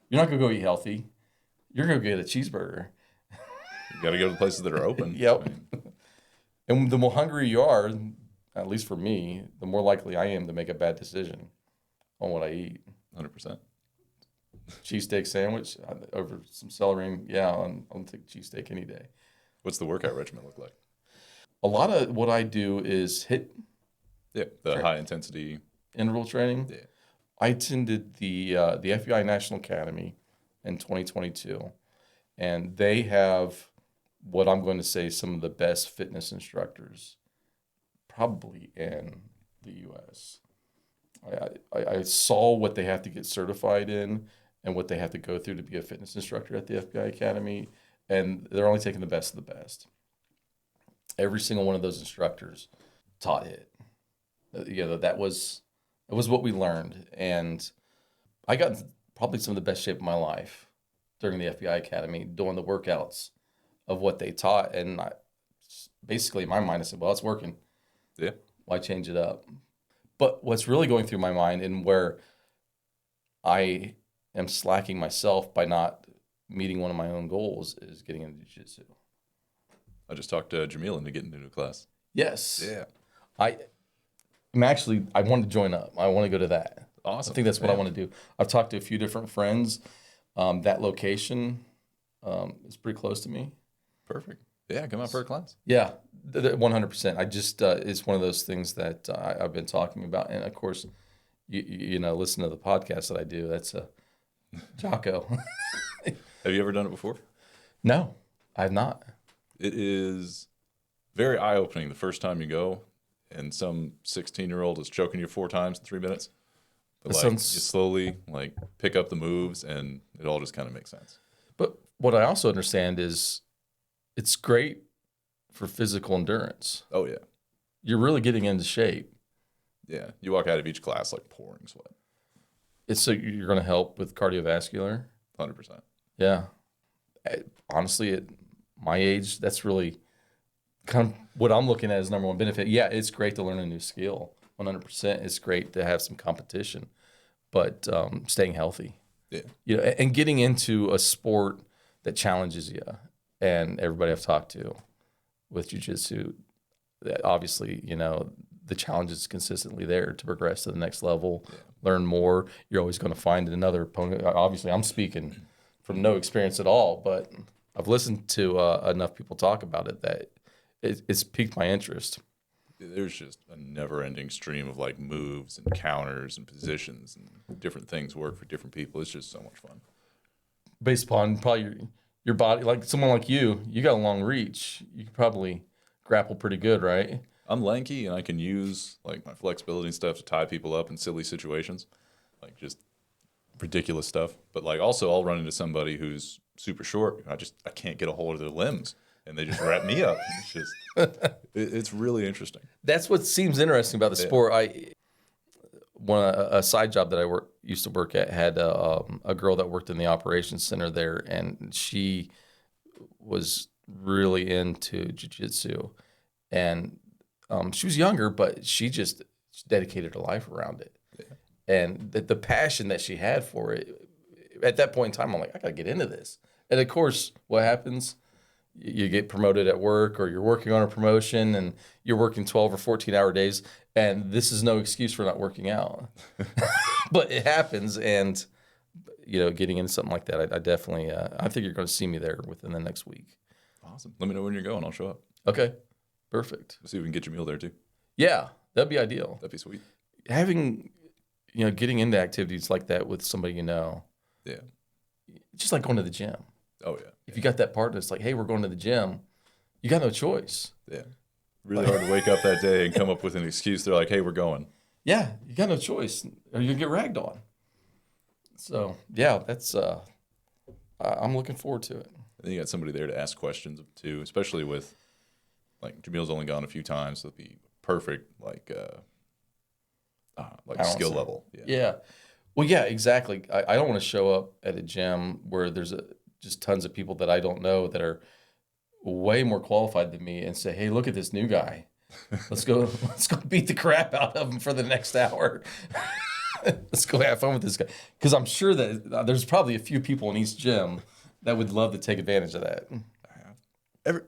B: You're not going to go eat healthy. You're going to get a cheeseburger.
A: You got to go to the places that are open.
B: Yep.
A: I mean,
B: And the more hungry you are, at least for me, the more likely I am to make a bad decision on what I eat.
A: 100%.
B: Cheesesteak sandwich over some celery. Yeah, I'll take cheesesteak any day.
A: What's the workout regimen look like?
B: A lot of what I do is hit
A: Yeah, the high intensity
B: interval training.
A: Yeah.
B: I attended the FBI National Academy in 2022, and they have what I'm going to say some of the best fitness instructors probably in the U.S. I saw what they have to get certified in and what they have to go through to be a fitness instructor at the FBI Academy, and they're only taking the best of the best. Every single one of those instructors taught it. That was what we learned, and I got in probably some of the best shape of my life during the FBI Academy doing the workouts of what they taught, and basically in my mind I said, well, it's working.
A: Yeah.
B: Why change it up? But what's really going through my mind and where I am slacking myself by not meeting one of my own goals is getting into jiu-jitsu.
A: I just talked to Jamil into getting into a class.
B: Yes.
A: Yeah.
B: I want to join up. I want to go to that.
A: Awesome.
B: I think that's what I want to do. I've talked to a few different friends. That location is pretty close to me.
A: Perfect. Yeah, come out for a class.
B: Yeah, 100%. I just it's one of those things that I've been talking about, and of course, you listen to the podcast that I do. That's a Jocko.
A: Have you ever done it before?
B: No, I've not.
A: It is very eye-opening the first time you go, and some 16-year-old is choking you 4 times in 3 minutes. But you slowly pick up the moves, and it all just kind of makes sense.
B: But what I also understand is it's great for physical endurance.
A: Oh, yeah.
B: You're really getting into shape.
A: Yeah. You walk out of each class pouring sweat.
B: So you're going to help with cardiovascular?
A: 100%.
B: Yeah. Honestly, at my age, that's really kind of what I'm looking at as number one benefit. Yeah, it's great to learn a new skill. 100%. It's great to have some competition, but staying healthy.
A: Yeah.
B: And getting into a sport that challenges you. And everybody I've talked to with jiu-jitsu, obviously, the challenge is consistently there to progress to the next level, learn more. You're always going to find another opponent. Obviously, I'm speaking from no experience at all, but I've listened to enough people talk about it that it's piqued my interest.
A: There's just a never-ending stream of moves and counters and positions and different things work for different people. It's just so much fun.
B: Based upon probably your body, like someone like you got a long reach. You could probably grapple pretty good, right?
A: I'm lanky, and I can use my flexibility and stuff to tie people up in silly situations, just ridiculous stuff. But also I'll run into somebody who's super short. I can't get a hold of their limbs, and they just wrap me up. It's just it's really interesting.
B: That's what seems interesting about the sport. A side job that I used to work at had a girl that worked in the operations center there, and she was really into jiu-jitsu, and she was younger, but she dedicated her life around it. Yeah. And the passion that she had for it, at that point in time, I'm like, I got to get into this. And of course, what happens? You get promoted at work, or you're working on a promotion and you're working 12 or 14-hour days. And this is no excuse for not working out. But it happens. And, getting into something like that, I definitely, I think you're going to see me there within the next week.
A: Awesome. Let me know when you're going. I'll show up.
B: Okay. Perfect.
A: We'll see if we can get your meal there too.
B: Yeah, that'd be ideal.
A: That'd be sweet.
B: Having, getting into activities like that with somebody
A: Yeah.
B: just like going to the gym.
A: Oh, yeah.
B: If you got that partner that's like, hey, we're going to the gym, you got no choice.
A: Yeah. Really hard to wake up that day and come up with an excuse. They're like, hey, we're going.
B: Yeah, you got no choice, or you'll get ragged on. So, yeah, that's, I'm looking forward to it.
A: And you got somebody there to ask questions too, especially with, like, Jamil's only gone a few times, so it'd be perfect, like skill level.
B: Yeah. Well, yeah, exactly. I don't want to show up at a gym where there's just tons of people that I don't know that are way more qualified than me and say, hey, look at this new guy. Let's go beat the crap out of him for the next hour. Let's go have fun with this guy. Because I'm sure that there's probably a few people in each gym that would love to take advantage of that.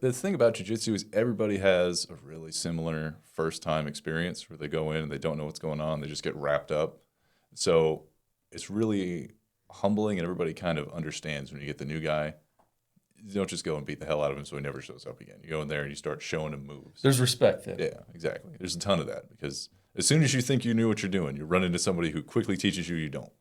A: The thing about jiu-jitsu is everybody has a really similar first-time experience where they go in and they don't know what's going on. They just get wrapped up. So it's really humbling, and everybody kind of understands when you get the new guy. You don't just go and beat the hell out of him so he never shows up again. You go in there and you start showing him moves.
B: There's respect there.
A: Yeah, exactly. There's a ton of that, because as soon as you think you knew what you're doing, you run into somebody who quickly teaches you don't.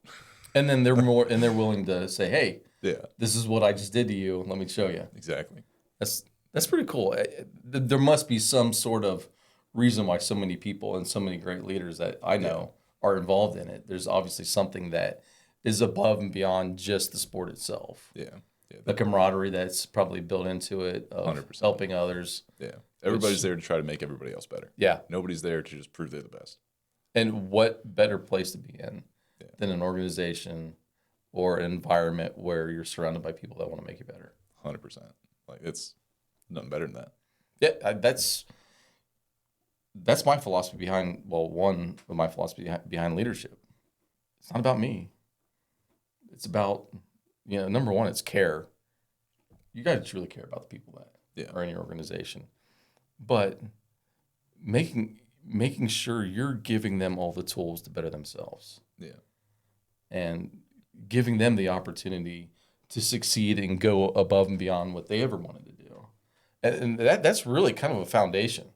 B: And then they're willing to say, hey, this is what I just did to you. Let me show you.
A: Exactly.
B: That's pretty cool. There must be some sort of reason why so many people and so many great leaders that I know are involved in it. There's obviously something that is above and beyond just the sport itself.
A: Yeah.
B: The camaraderie that's probably built into it of
A: 100%.
B: helping others.
A: Yeah. Everybody's there to try to make everybody else better.
B: Yeah.
A: Nobody's there to just prove they're the best.
B: And what better place to be in than an organization or an environment where you're surrounded by people that want to make you better.
A: 100%. Like, it's nothing better than that.
B: Yeah, that's my philosophy behind, one of my philosophy behind leadership. It's not about me. It's about, number one, it's care. You got to truly care about the people that are in your organization. But making sure you're giving them all the tools to better themselves. Yeah. And giving them the opportunity to succeed and go above and beyond what they ever wanted to do. And that's really kind of a foundation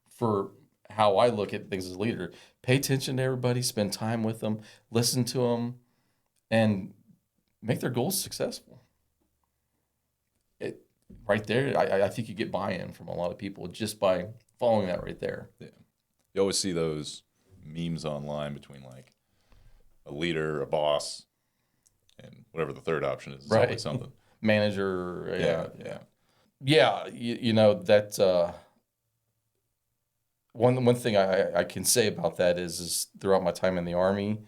B: for how I look at things as a leader. Pay attention to everybody, spend time with them, listen to them, and make their goals successful. Right there, I think you get buy-in from a lot of people just by following that right there.
A: Yeah. You always see those memes online between, like, a leader, a boss, and whatever the third option is. It's always something.
B: Manager.
A: Yeah.
B: Yeah, that one thing I can say about that is throughout my time in the Army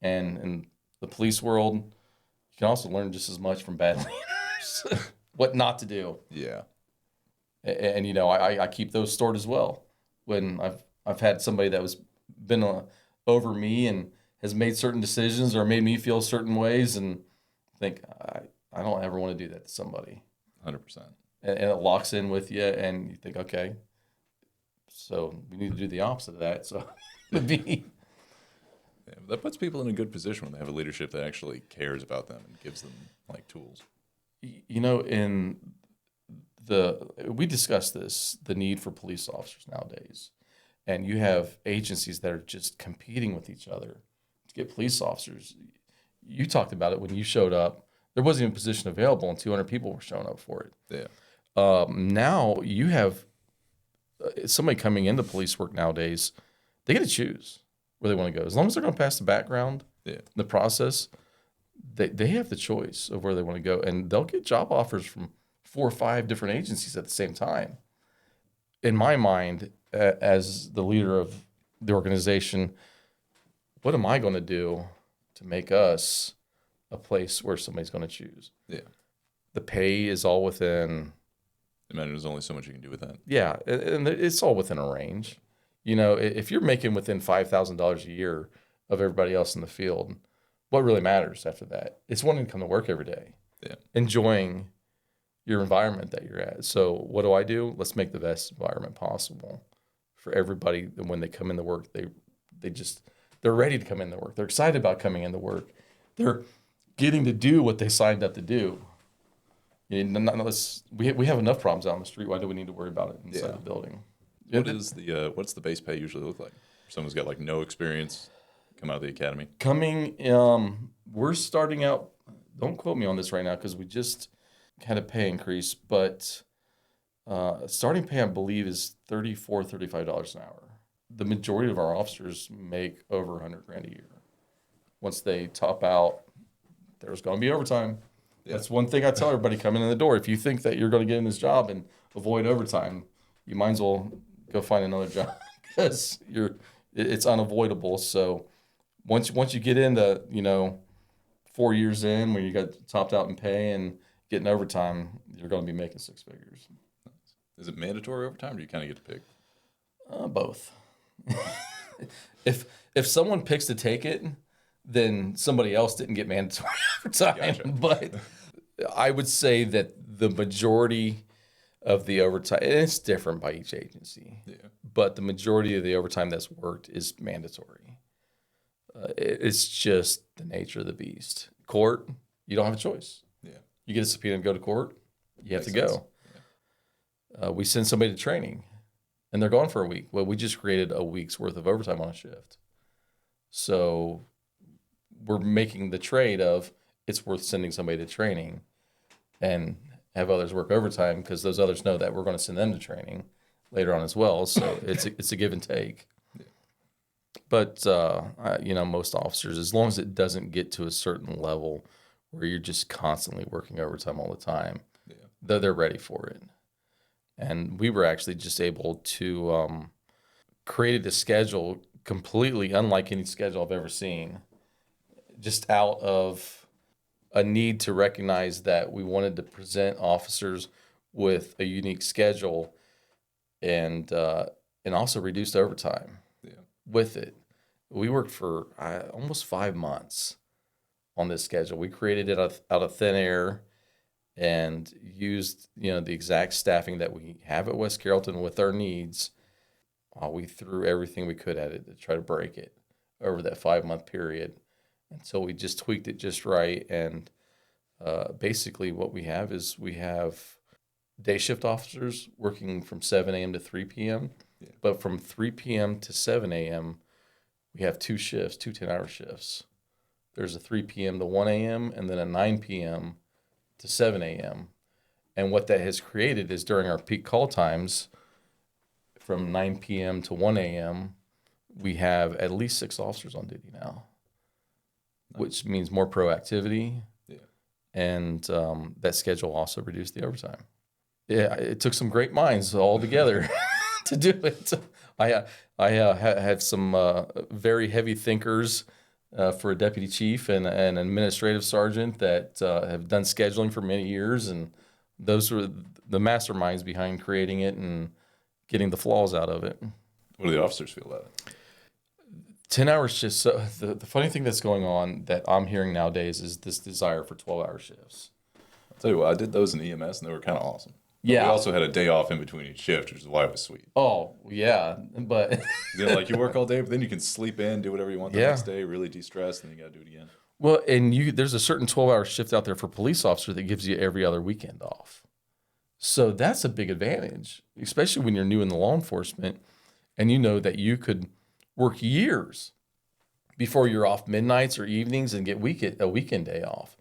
B: and in the police world, you can also learn just as much from bad leaders, what not to do.
A: Yeah.
B: And I keep those stored as well. When I've had somebody that was been over me and has made certain decisions or made me feel certain ways, and think I don't ever want to do that to somebody.
A: 100%.
B: And it locks in with you, and you think, okay, so we need to do the opposite of that. So it'd be.
A: Yeah, that puts people in a good position when they have a leadership that actually cares about them and gives them, like, tools.
B: We discussed this, the need for police officers nowadays, and you have agencies that are just competing with each other to get police officers. You talked about it when you showed up. There wasn't even a position available, and 200 people were showing up for it.
A: Yeah.
B: Now you have somebody coming into police work nowadays. They get to choose where they want to go. As long as they're going to pass the background, the process, they have the choice of where they want to go. And they'll get job offers from 4 or 5 different agencies at the same time. In my mind, as the leader of the organization, what am I going to do to make us a place where somebody's going to choose? Yeah. The pay is all within.
A: Imagine there's only so much you can do with that.
B: Yeah, and it's all within a range. If you're making within $5,000 a year of everybody else in the field. What really matters after that? It's wanting to come to work every day, enjoying your environment that you're at. So what do? Let's make the best environment possible for everybody. And when they come into work, they're ready to come into work. They're excited about coming into work. They're getting to do what they signed up to do. We have enough problems out on the street. Why do we need to worry about it inside the building?
A: What's the base pay usually look like? Someone's got like no experience, come out of the academy.
B: We're starting out. Don't quote me on this right now because we just had a pay increase, but starting pay I believe is $34, $35 an hour. The majority of our officers make over $100,000 a year. Once they top out, there's going to be overtime. Yeah. That's one thing I tell everybody coming in the door. If you think that you're going to get in this job and avoid overtime, you might as well go find another job because it's unavoidable. So once you get into 4 years in where you got topped out in pay and getting overtime, you're going to be making six figures.
A: Is it mandatory overtime, or do you kind of get to pick?
B: Both. If someone picks to take it, then somebody else didn't get mandatory overtime. Gotcha. But I would say that the majority of the overtime, and it's different by each agency, but the majority of the overtime that's worked is mandatory. It's just the nature of the beast. Court, you don't have a choice. Yeah. You get a subpoena and go to court, you have to go. Yeah. We send somebody to training, and they're gone for a week. Well, we just created a week's worth of overtime on a shift. So we're making the trade of it's worth sending somebody to training and have others work overtime because those others know that we're going to send them to training later on as well. So it's a give and take. Yeah. But, most officers, as long as it doesn't get to a certain level where you're just constantly working overtime all the time, they're ready for it. And we were actually just able to create a schedule completely unlike any schedule I've ever seen, just out of a need to recognize that we wanted to present officers with a unique schedule and also reduced overtime with it. We worked for almost 5 months on this schedule. We created it out of thin air and used the exact staffing that we have at West Carrollton with our needs. We threw everything we could at it to try to break it over that 5-month period until we just tweaked it just right. And basically what we have is we have day shift officers working from 7 a.m. to 3 p.m. Yeah. But from 3 p.m. to 7 a.m., we have 2 shifts, 2 10-hour shifts. There's a 3 p.m. to 1 a.m. and then a 9 p.m. to 7 a.m. And what that has created is during our peak call times, from 9 p.m. to 1 a.m., we have at least 6 officers on duty now, which means more proactivity. Yeah. And that schedule also reduced the overtime. Yeah, it took some great minds all together to do it. I had some very heavy thinkers for a deputy chief and an administrative sergeant that have done scheduling for many years, and those were the masterminds behind creating it and getting the flaws out of it.
A: What do the officers feel about it?
B: 10 hours shifts. So the funny thing that's going on that I'm hearing nowadays is this desire for 12-hour shifts.
A: I'll tell you what, I did those in EMS, and they were kind of awesome.
B: Yeah.
A: We also had a day off in between each shift, which is why it was sweet.
B: Oh, yeah. But
A: you work all day, but then you can sleep in, do whatever you want the next day, really de-stress, and then you got to do it again.
B: Well, and there's a certain 12-hour shift out there for police officer that gives you every other weekend off. So that's a big advantage, especially when you're new in the law enforcement and you know that you could work years before you're off midnights or evenings and get a weekend day off.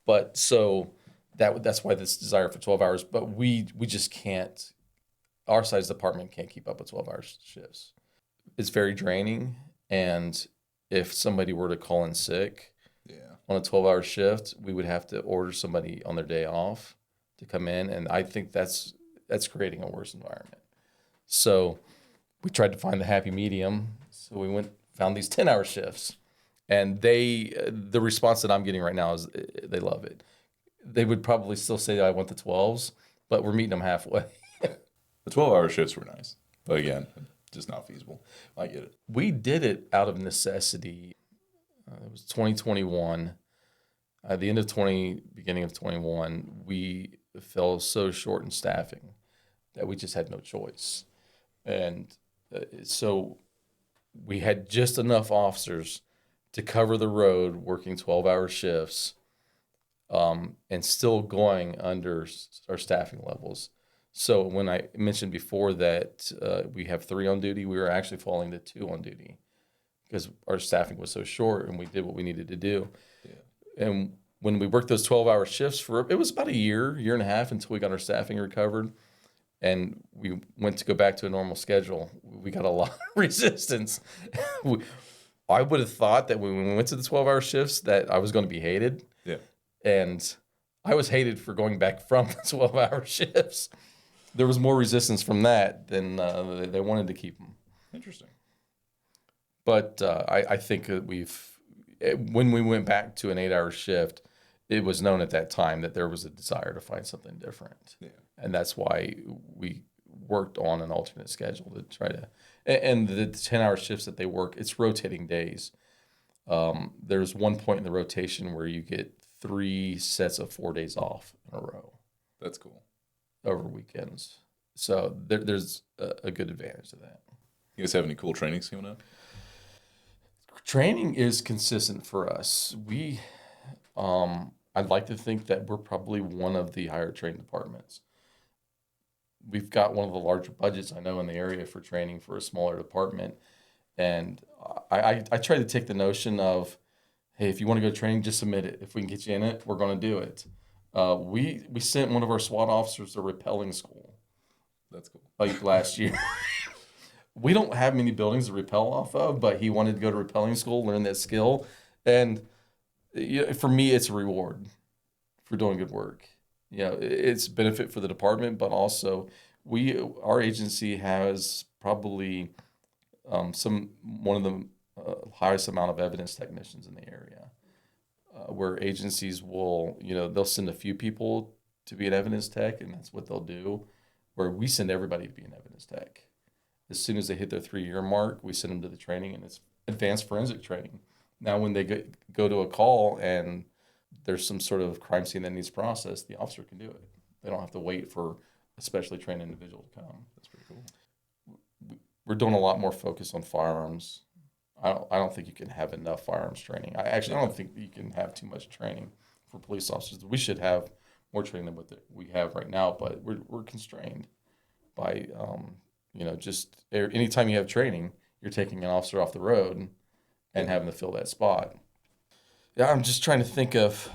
B: But so that's why this desire for 12 hours. But we just can't. Our size department can't keep up with 12-hour shifts. It's very draining. And if somebody were to call in sick on a 12-hour shift, we would have to order somebody on their day off to come in. And I think that's creating a worse environment. So we tried to find the happy medium. So we found these 10-hour shifts. And the response that I'm getting right now is they love it. They would probably still say I want the 12s, but we're meeting them halfway.
A: The 12-hour shifts were nice. But again, just not feasible. I get it.
B: We did it out of necessity. it was 2021. At the end of beginning of 21, we fell so short in staffing that we just had no choice. And so we had just enough officers to cover the road working 12-hour shifts and still going under our staffing levels. So when I mentioned before that we have 3 on duty, we were actually falling to 2 on duty because our staffing was so short and we did what we needed to do. Yeah. And when we worked those 12-hour shifts it was about a year and a half until we got our staffing recovered and we went to go back to a normal schedule. We got a lot of resistance. I would have thought that when we went to the 12-hour shifts that I was going to be hated.
A: Yeah.
B: And I was hated for going back from the 12-hour shifts. There was more resistance from that than they wanted to keep them.
A: Interesting.
B: But I think that when we went back to an 8-hour shift, it was known at that time that there was a desire to find something different. Yeah. And that's why we worked on an alternate schedule to try to, and the 10-hour shifts that they work, it's rotating days. There's one point in the rotation where you get 3 sets of 4 days off in a row.
A: That's cool.
B: Over weekends. So there's a good advantage to that.
A: You guys have any cool trainings coming up?
B: Training is consistent for us. I'd like to think that we're probably one of the higher trained departments. We've got one of the larger budgets I know in the area for training for a smaller department. And I try to take the notion of, hey, if you want to go to training, just submit it. If we can get you in it, we're going to do it. We sent one of our SWAT officers to rappelling school.
A: That's cool.
B: Like last year. We don't have many buildings to rappel off of, but he wanted to go to rappelling school, learn that skill. And for me, it's a reward for doing good work. It's benefit for the department, but also our agency has probably one of the highest amount of evidence technicians in the area. Where agencies will, they'll send a few people to be an evidence tech, and that's what they'll do. Where we send everybody to be an evidence tech. As soon as they hit their 3-year mark, we send them to the training, and it's advanced forensic training. Now, when they go to a call and there's some sort of crime scene that needs processed, the officer can do it. They don't have to wait for a specially trained individual to come. That's pretty cool. We're doing a lot more focus on firearms. I don't think you can have enough firearms training. I don't think you can have too much training for police officers. We should have more training than what we have right now, but we're constrained by, just anytime you have training, you're taking an officer off the road and having to fill that spot. Yeah, I'm just trying to think of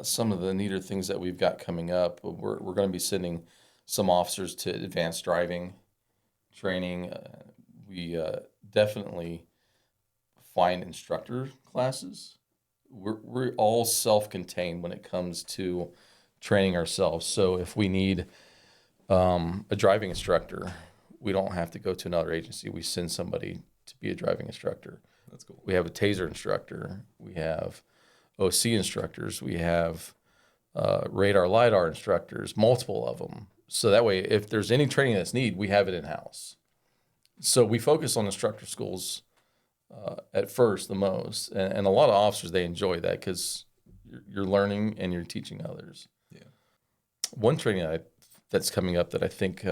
B: some of the neater things that we've got coming up. We're going to be sending some officers to advanced driving training. We definitely find instructor classes. We're all self-contained when it comes to training ourselves. So if we need a driving instructor, we don't have to go to another agency. We send somebody to be a driving instructor.
A: That's cool.
B: We have a taser instructor. We have OC instructors. We have radar, LiDAR instructors, multiple of them. So that way, if there's any training that's needed, we have it in-house. So we focus on instructor schools at first the most. And a lot of officers, they enjoy that because you're learning and you're teaching others. Yeah. One training that's coming up that I think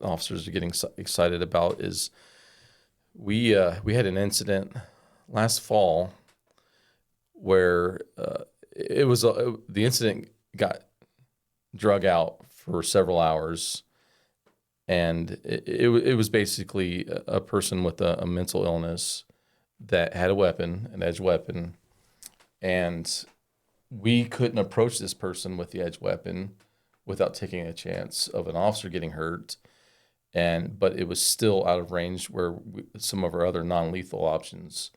B: officers are getting excited about is we had an incident last fall where the incident got drug out for several hours, and it was basically a person with a mental illness that had a weapon, an edge weapon, and we couldn't approach this person with the edge weapon without taking a chance of an officer getting hurt. But it was still out of range where some of our other non-lethal options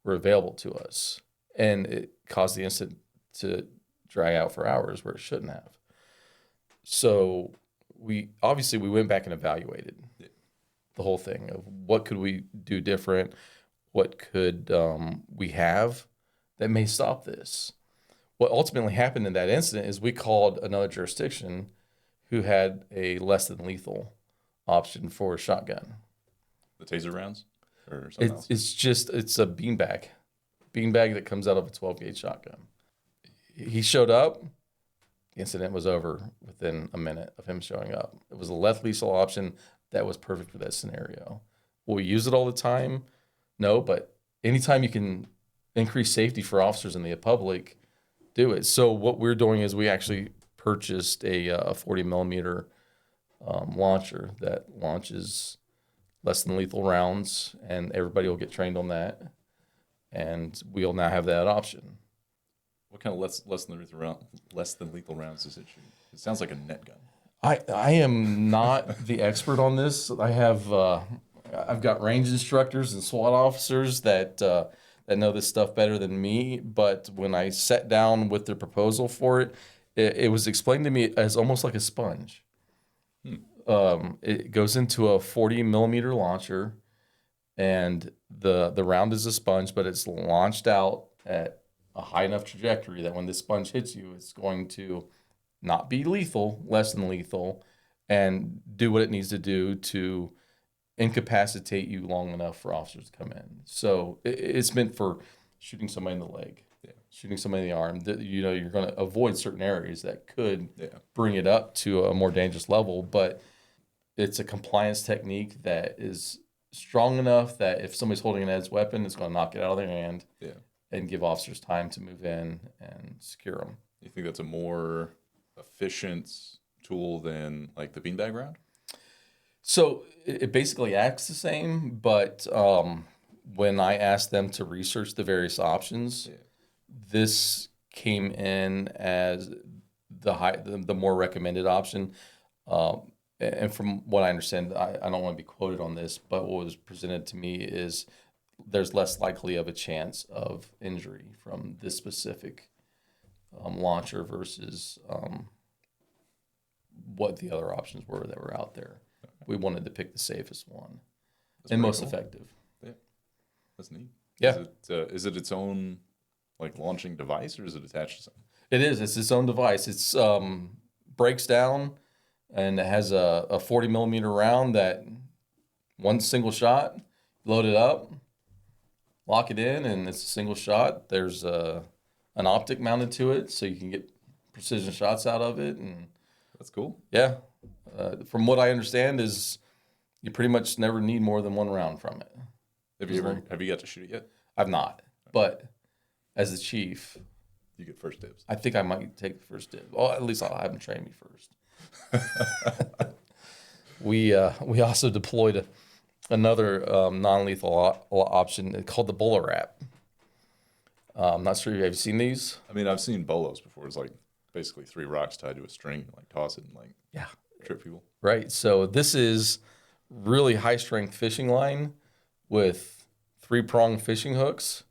B: were available to us. And it caused the incident to drag out for hours where it shouldn't have. So we went back and evaluated the whole thing of what could we do different, what could we have that may stop this. What ultimately happened in that incident is we called another jurisdiction who had a less than lethal option for a shotgun.
A: The taser rounds or something else?
B: It's a beanbag beanbag that comes out of a 12-gauge shotgun. He showed up. The incident was over within a minute of him showing up. It was a lethal option that was perfect for that scenario. Will we use it all the time? No, but anytime you can increase safety for officers and the public, do it. So what we're doing is we actually purchased a 40 millimeter launcher that launches less than lethal rounds, and everybody will get trained on that. And we'll now have that option.
A: What kind of less than lethal rounds does it shoot? It sounds like a net gun.
B: I am not the expert on this. I've got range instructors and SWAT officers that know this stuff better than me. But when I sat down with their proposal for it, it was explained to me as almost like a sponge. It goes into a 40 millimeter launcher, and the round is a sponge, but it's launched out at a high enough trajectory that when the sponge hits you, it's going to not be lethal, less than lethal, and do what it needs to do to incapacitate you long enough for officers to come in. So it's meant for shooting somebody in the leg, shooting somebody in the arm. You're going to avoid certain areas that could bring it up to a more dangerous level, but it's a compliance technique that is strong enough that if somebody's holding an edged weapon, it's going to knock it out of their hand and give officers time to move in and secure them.
A: You think that's a more efficient tool than like the beanbag round?
B: So it basically acts the same, but when I asked them to research the various options, this came in as the more recommended option. And from what I understand, I don't want to be quoted on this, but what was presented to me is there's less likely of a chance of injury from this specific launcher versus what the other options were that were out there. We wanted to pick the safest one and most effective.
A: Yeah, that's neat.
B: Yeah.
A: Is it its own like launching device, or is it attached to something?
B: It is. It's its own device. It's breaks down, and it has a 40 millimeter round that one single shot, load it up, lock it in, and it's a single shot. There's an optic mounted to it, so you can get precision shots out of it. And
A: that's cool.
B: Yeah. From what I understand is you pretty much never need more than one round from it.
A: Have you got to shoot it yet?
B: I've not. But as the chief,
A: you get first dibs.
B: I think I might take the first dibs. Well, at least I'll have them train me first. We also deployed another non-lethal option called the bowler wrap. I'm not sure if you've seen these.
A: I mean, I've seen bolos before. It's like basically 3 rocks tied to a string, and like toss it and like trip people.
B: Right. So this is really high strength fishing line with 3-prong fishing hooks.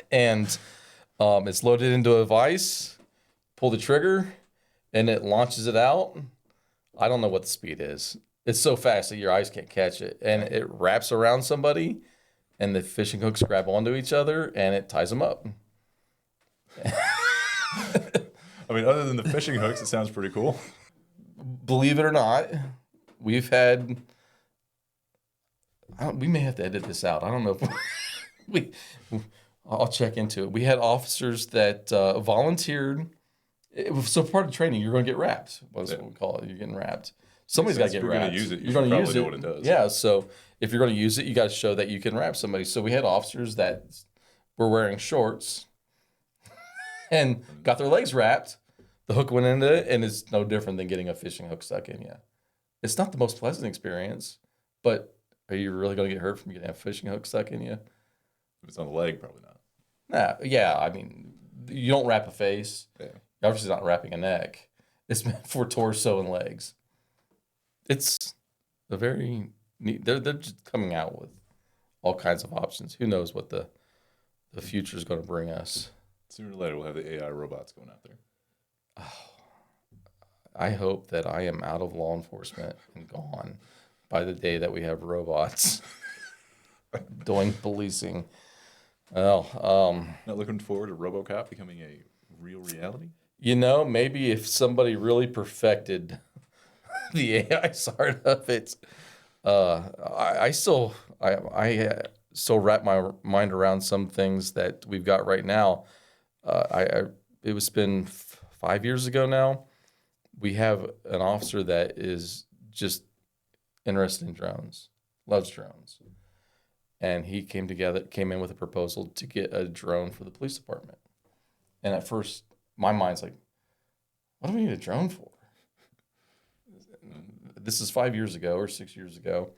B: And it's loaded into a vise, pull the trigger, and it launches it out. I don't know what the speed is. It's so fast that your eyes can't catch it. And it wraps around somebody, and the fishing hooks grab onto each other, and it ties them up.
A: I mean, other than the fishing hooks, it sounds pretty cool.
B: Believe it or not, we've had... we may have to edit this out. I don't know if I'll check into it. We had officers that volunteered. So part of training, you're going to get wrapped. What's what we call it? You're getting wrapped. Somebody's got to get wrapped.
A: You're going to use it. Know what it does.
B: Yeah. So if you're going to use it, you got to show that you can wrap somebody. So we had officers that were wearing shorts and got their legs wrapped. The hook went into it, and it's no different than getting a fishing hook stuck in you. It's not the most pleasant experience, but are you really going to get hurt from getting a fishing hook stuck in you?
A: If it's on the leg, probably not.
B: Nah, yeah, I mean, you don't wrap a face. Yeah. You're obviously not wrapping a neck. It's meant for torso and legs. It's a very neat. They're just coming out with all kinds of options. Who knows what the future is going to bring us?
A: Sooner or later, we'll have the AI robots going out there.
B: Oh, I hope that I am out of law enforcement and gone by the day that we have robots doing policing. Well,
A: not looking forward to RoboCop becoming a real reality?
B: You know, maybe if somebody really perfected the AI side of it, I still wrap my mind around some things that we've got right now. It was been 5 years ago now. We have an officer that is just interested in drones, loves drones. And he came in with a proposal to get a drone for the police department. And at first, my mind's like, what do we need a drone for? This is 5 years ago or 6 years ago.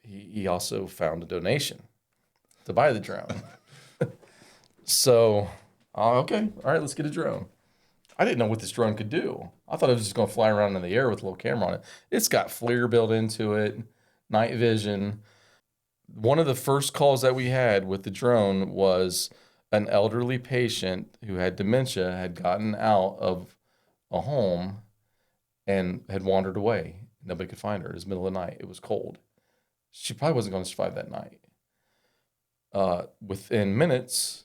B: He also found a donation to buy the drone. So, okay, all right, let's get a drone. I didn't know what this drone could do. I thought it was just going to fly around in the air with a little camera on it. It's got FLIR built into it, night vision. One of the first calls that we had with the drone was an elderly patient who had dementia had gotten out of a home and had wandered away. Nobody could find her. It was the middle of the night. It was cold. She probably wasn't going to survive that night. Within minutes,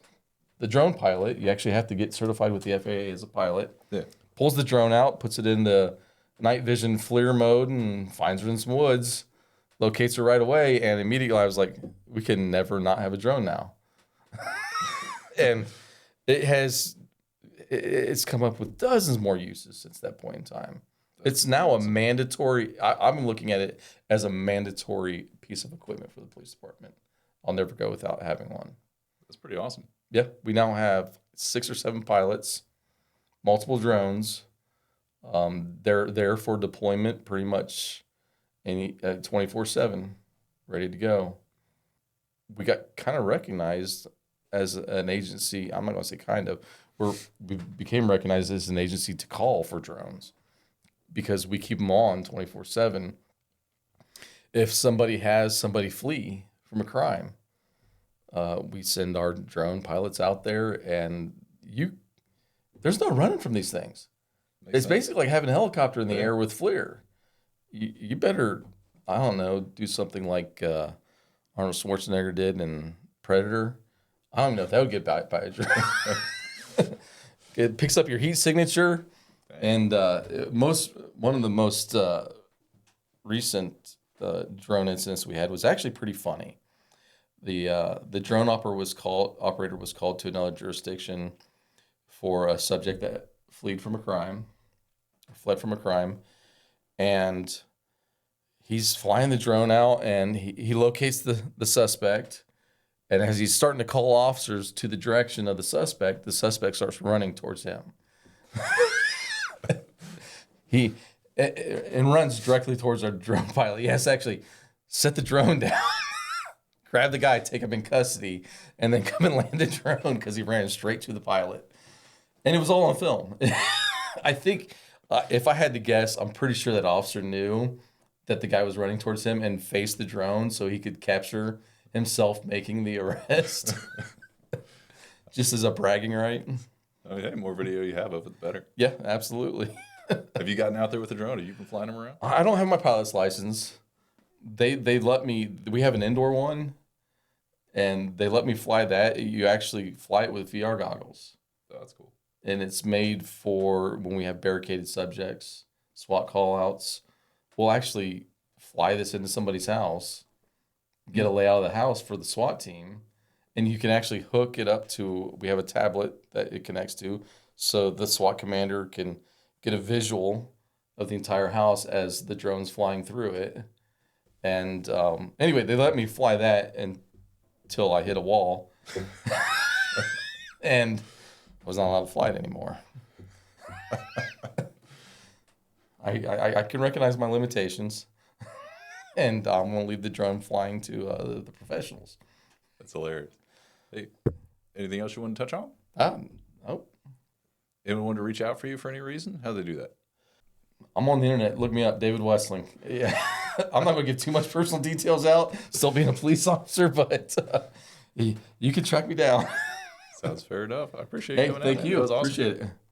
B: the drone pilot, you actually have to get certified with the FAA as a pilot, pulls the drone out, puts it in the night vision FLIR mode, and finds her in some woods, locates her right away, and immediately I was like, we can never not have a drone now. And it's come up with dozens more uses since that point in time. It's now a mandatory, I'm looking at it as a mandatory piece of equipment for the police department. I'll never go without having one.
A: That's pretty awesome.
B: Yeah, we now have 6 or 7 pilots, multiple drones. They're there for deployment pretty much 24/7, ready to go. We got kind of recognized as an agency. I'm not going to say kind of. We became recognized as an agency to call for drones because we keep them on 24/7. If somebody has somebody flee from a crime, we send our drone pilots out there, and there's no running from these things. It's basically like having a helicopter in the air with FLIR. You better, I don't know, do something like Arnold Schwarzenegger did in Predator. I don't know if that would get by a drone. It picks up your heat signature, and one of the most recent drone incidents we had was actually pretty funny. The drone operator was called to another jurisdiction for a subject that fled from a crime, and he's flying the drone out, and he locates the suspect, and as he's starting to call officers to the direction of the suspect starts running towards him. He runs directly towards our drone pilot. He has to actually set the drone down, grab the guy, take him in custody, and then come and land the drone because he ran straight to the pilot. And it was all on film. I think, if I had to guess, I'm pretty sure that officer knew that the guy was running towards him and faced the drone so he could capture himself making the arrest. Just as a bragging right.
A: Oh, yeah, the more video you have of it, the better.
B: Yeah, absolutely.
A: Have you gotten out there with a drone? Have you been flying them around?
B: I don't have my pilot's license. They let me, we have an indoor one, and they let me fly that. You actually fly it with VR goggles.
A: Oh, that's cool.
B: And it's made for when we have barricaded subjects, SWAT call-outs. We'll actually fly this into somebody's house, get a layout of the house for the SWAT team, and you can actually hook it up to, we have a tablet that it connects to, so the SWAT commander can get a visual of the entire house as the drone's flying through it. And anyway, they let me fly that until I hit a wall. And I was not allowed to fly it anymore. I can recognize my limitations, and I'm going to leave the drone flying to the professionals.
A: That's hilarious. Hey, anything else you want to touch on?
B: Nope.
A: Anyone want to reach out for you for any reason? How do they do that?
B: I'm on the internet. Look me up, David Wessling. Yeah, I'm not going to give too much personal details out, still being a police officer, but you can track me down.
A: Sounds fair enough. I appreciate you coming out.
B: Thank you.
A: That was awesome.
B: Appreciate it.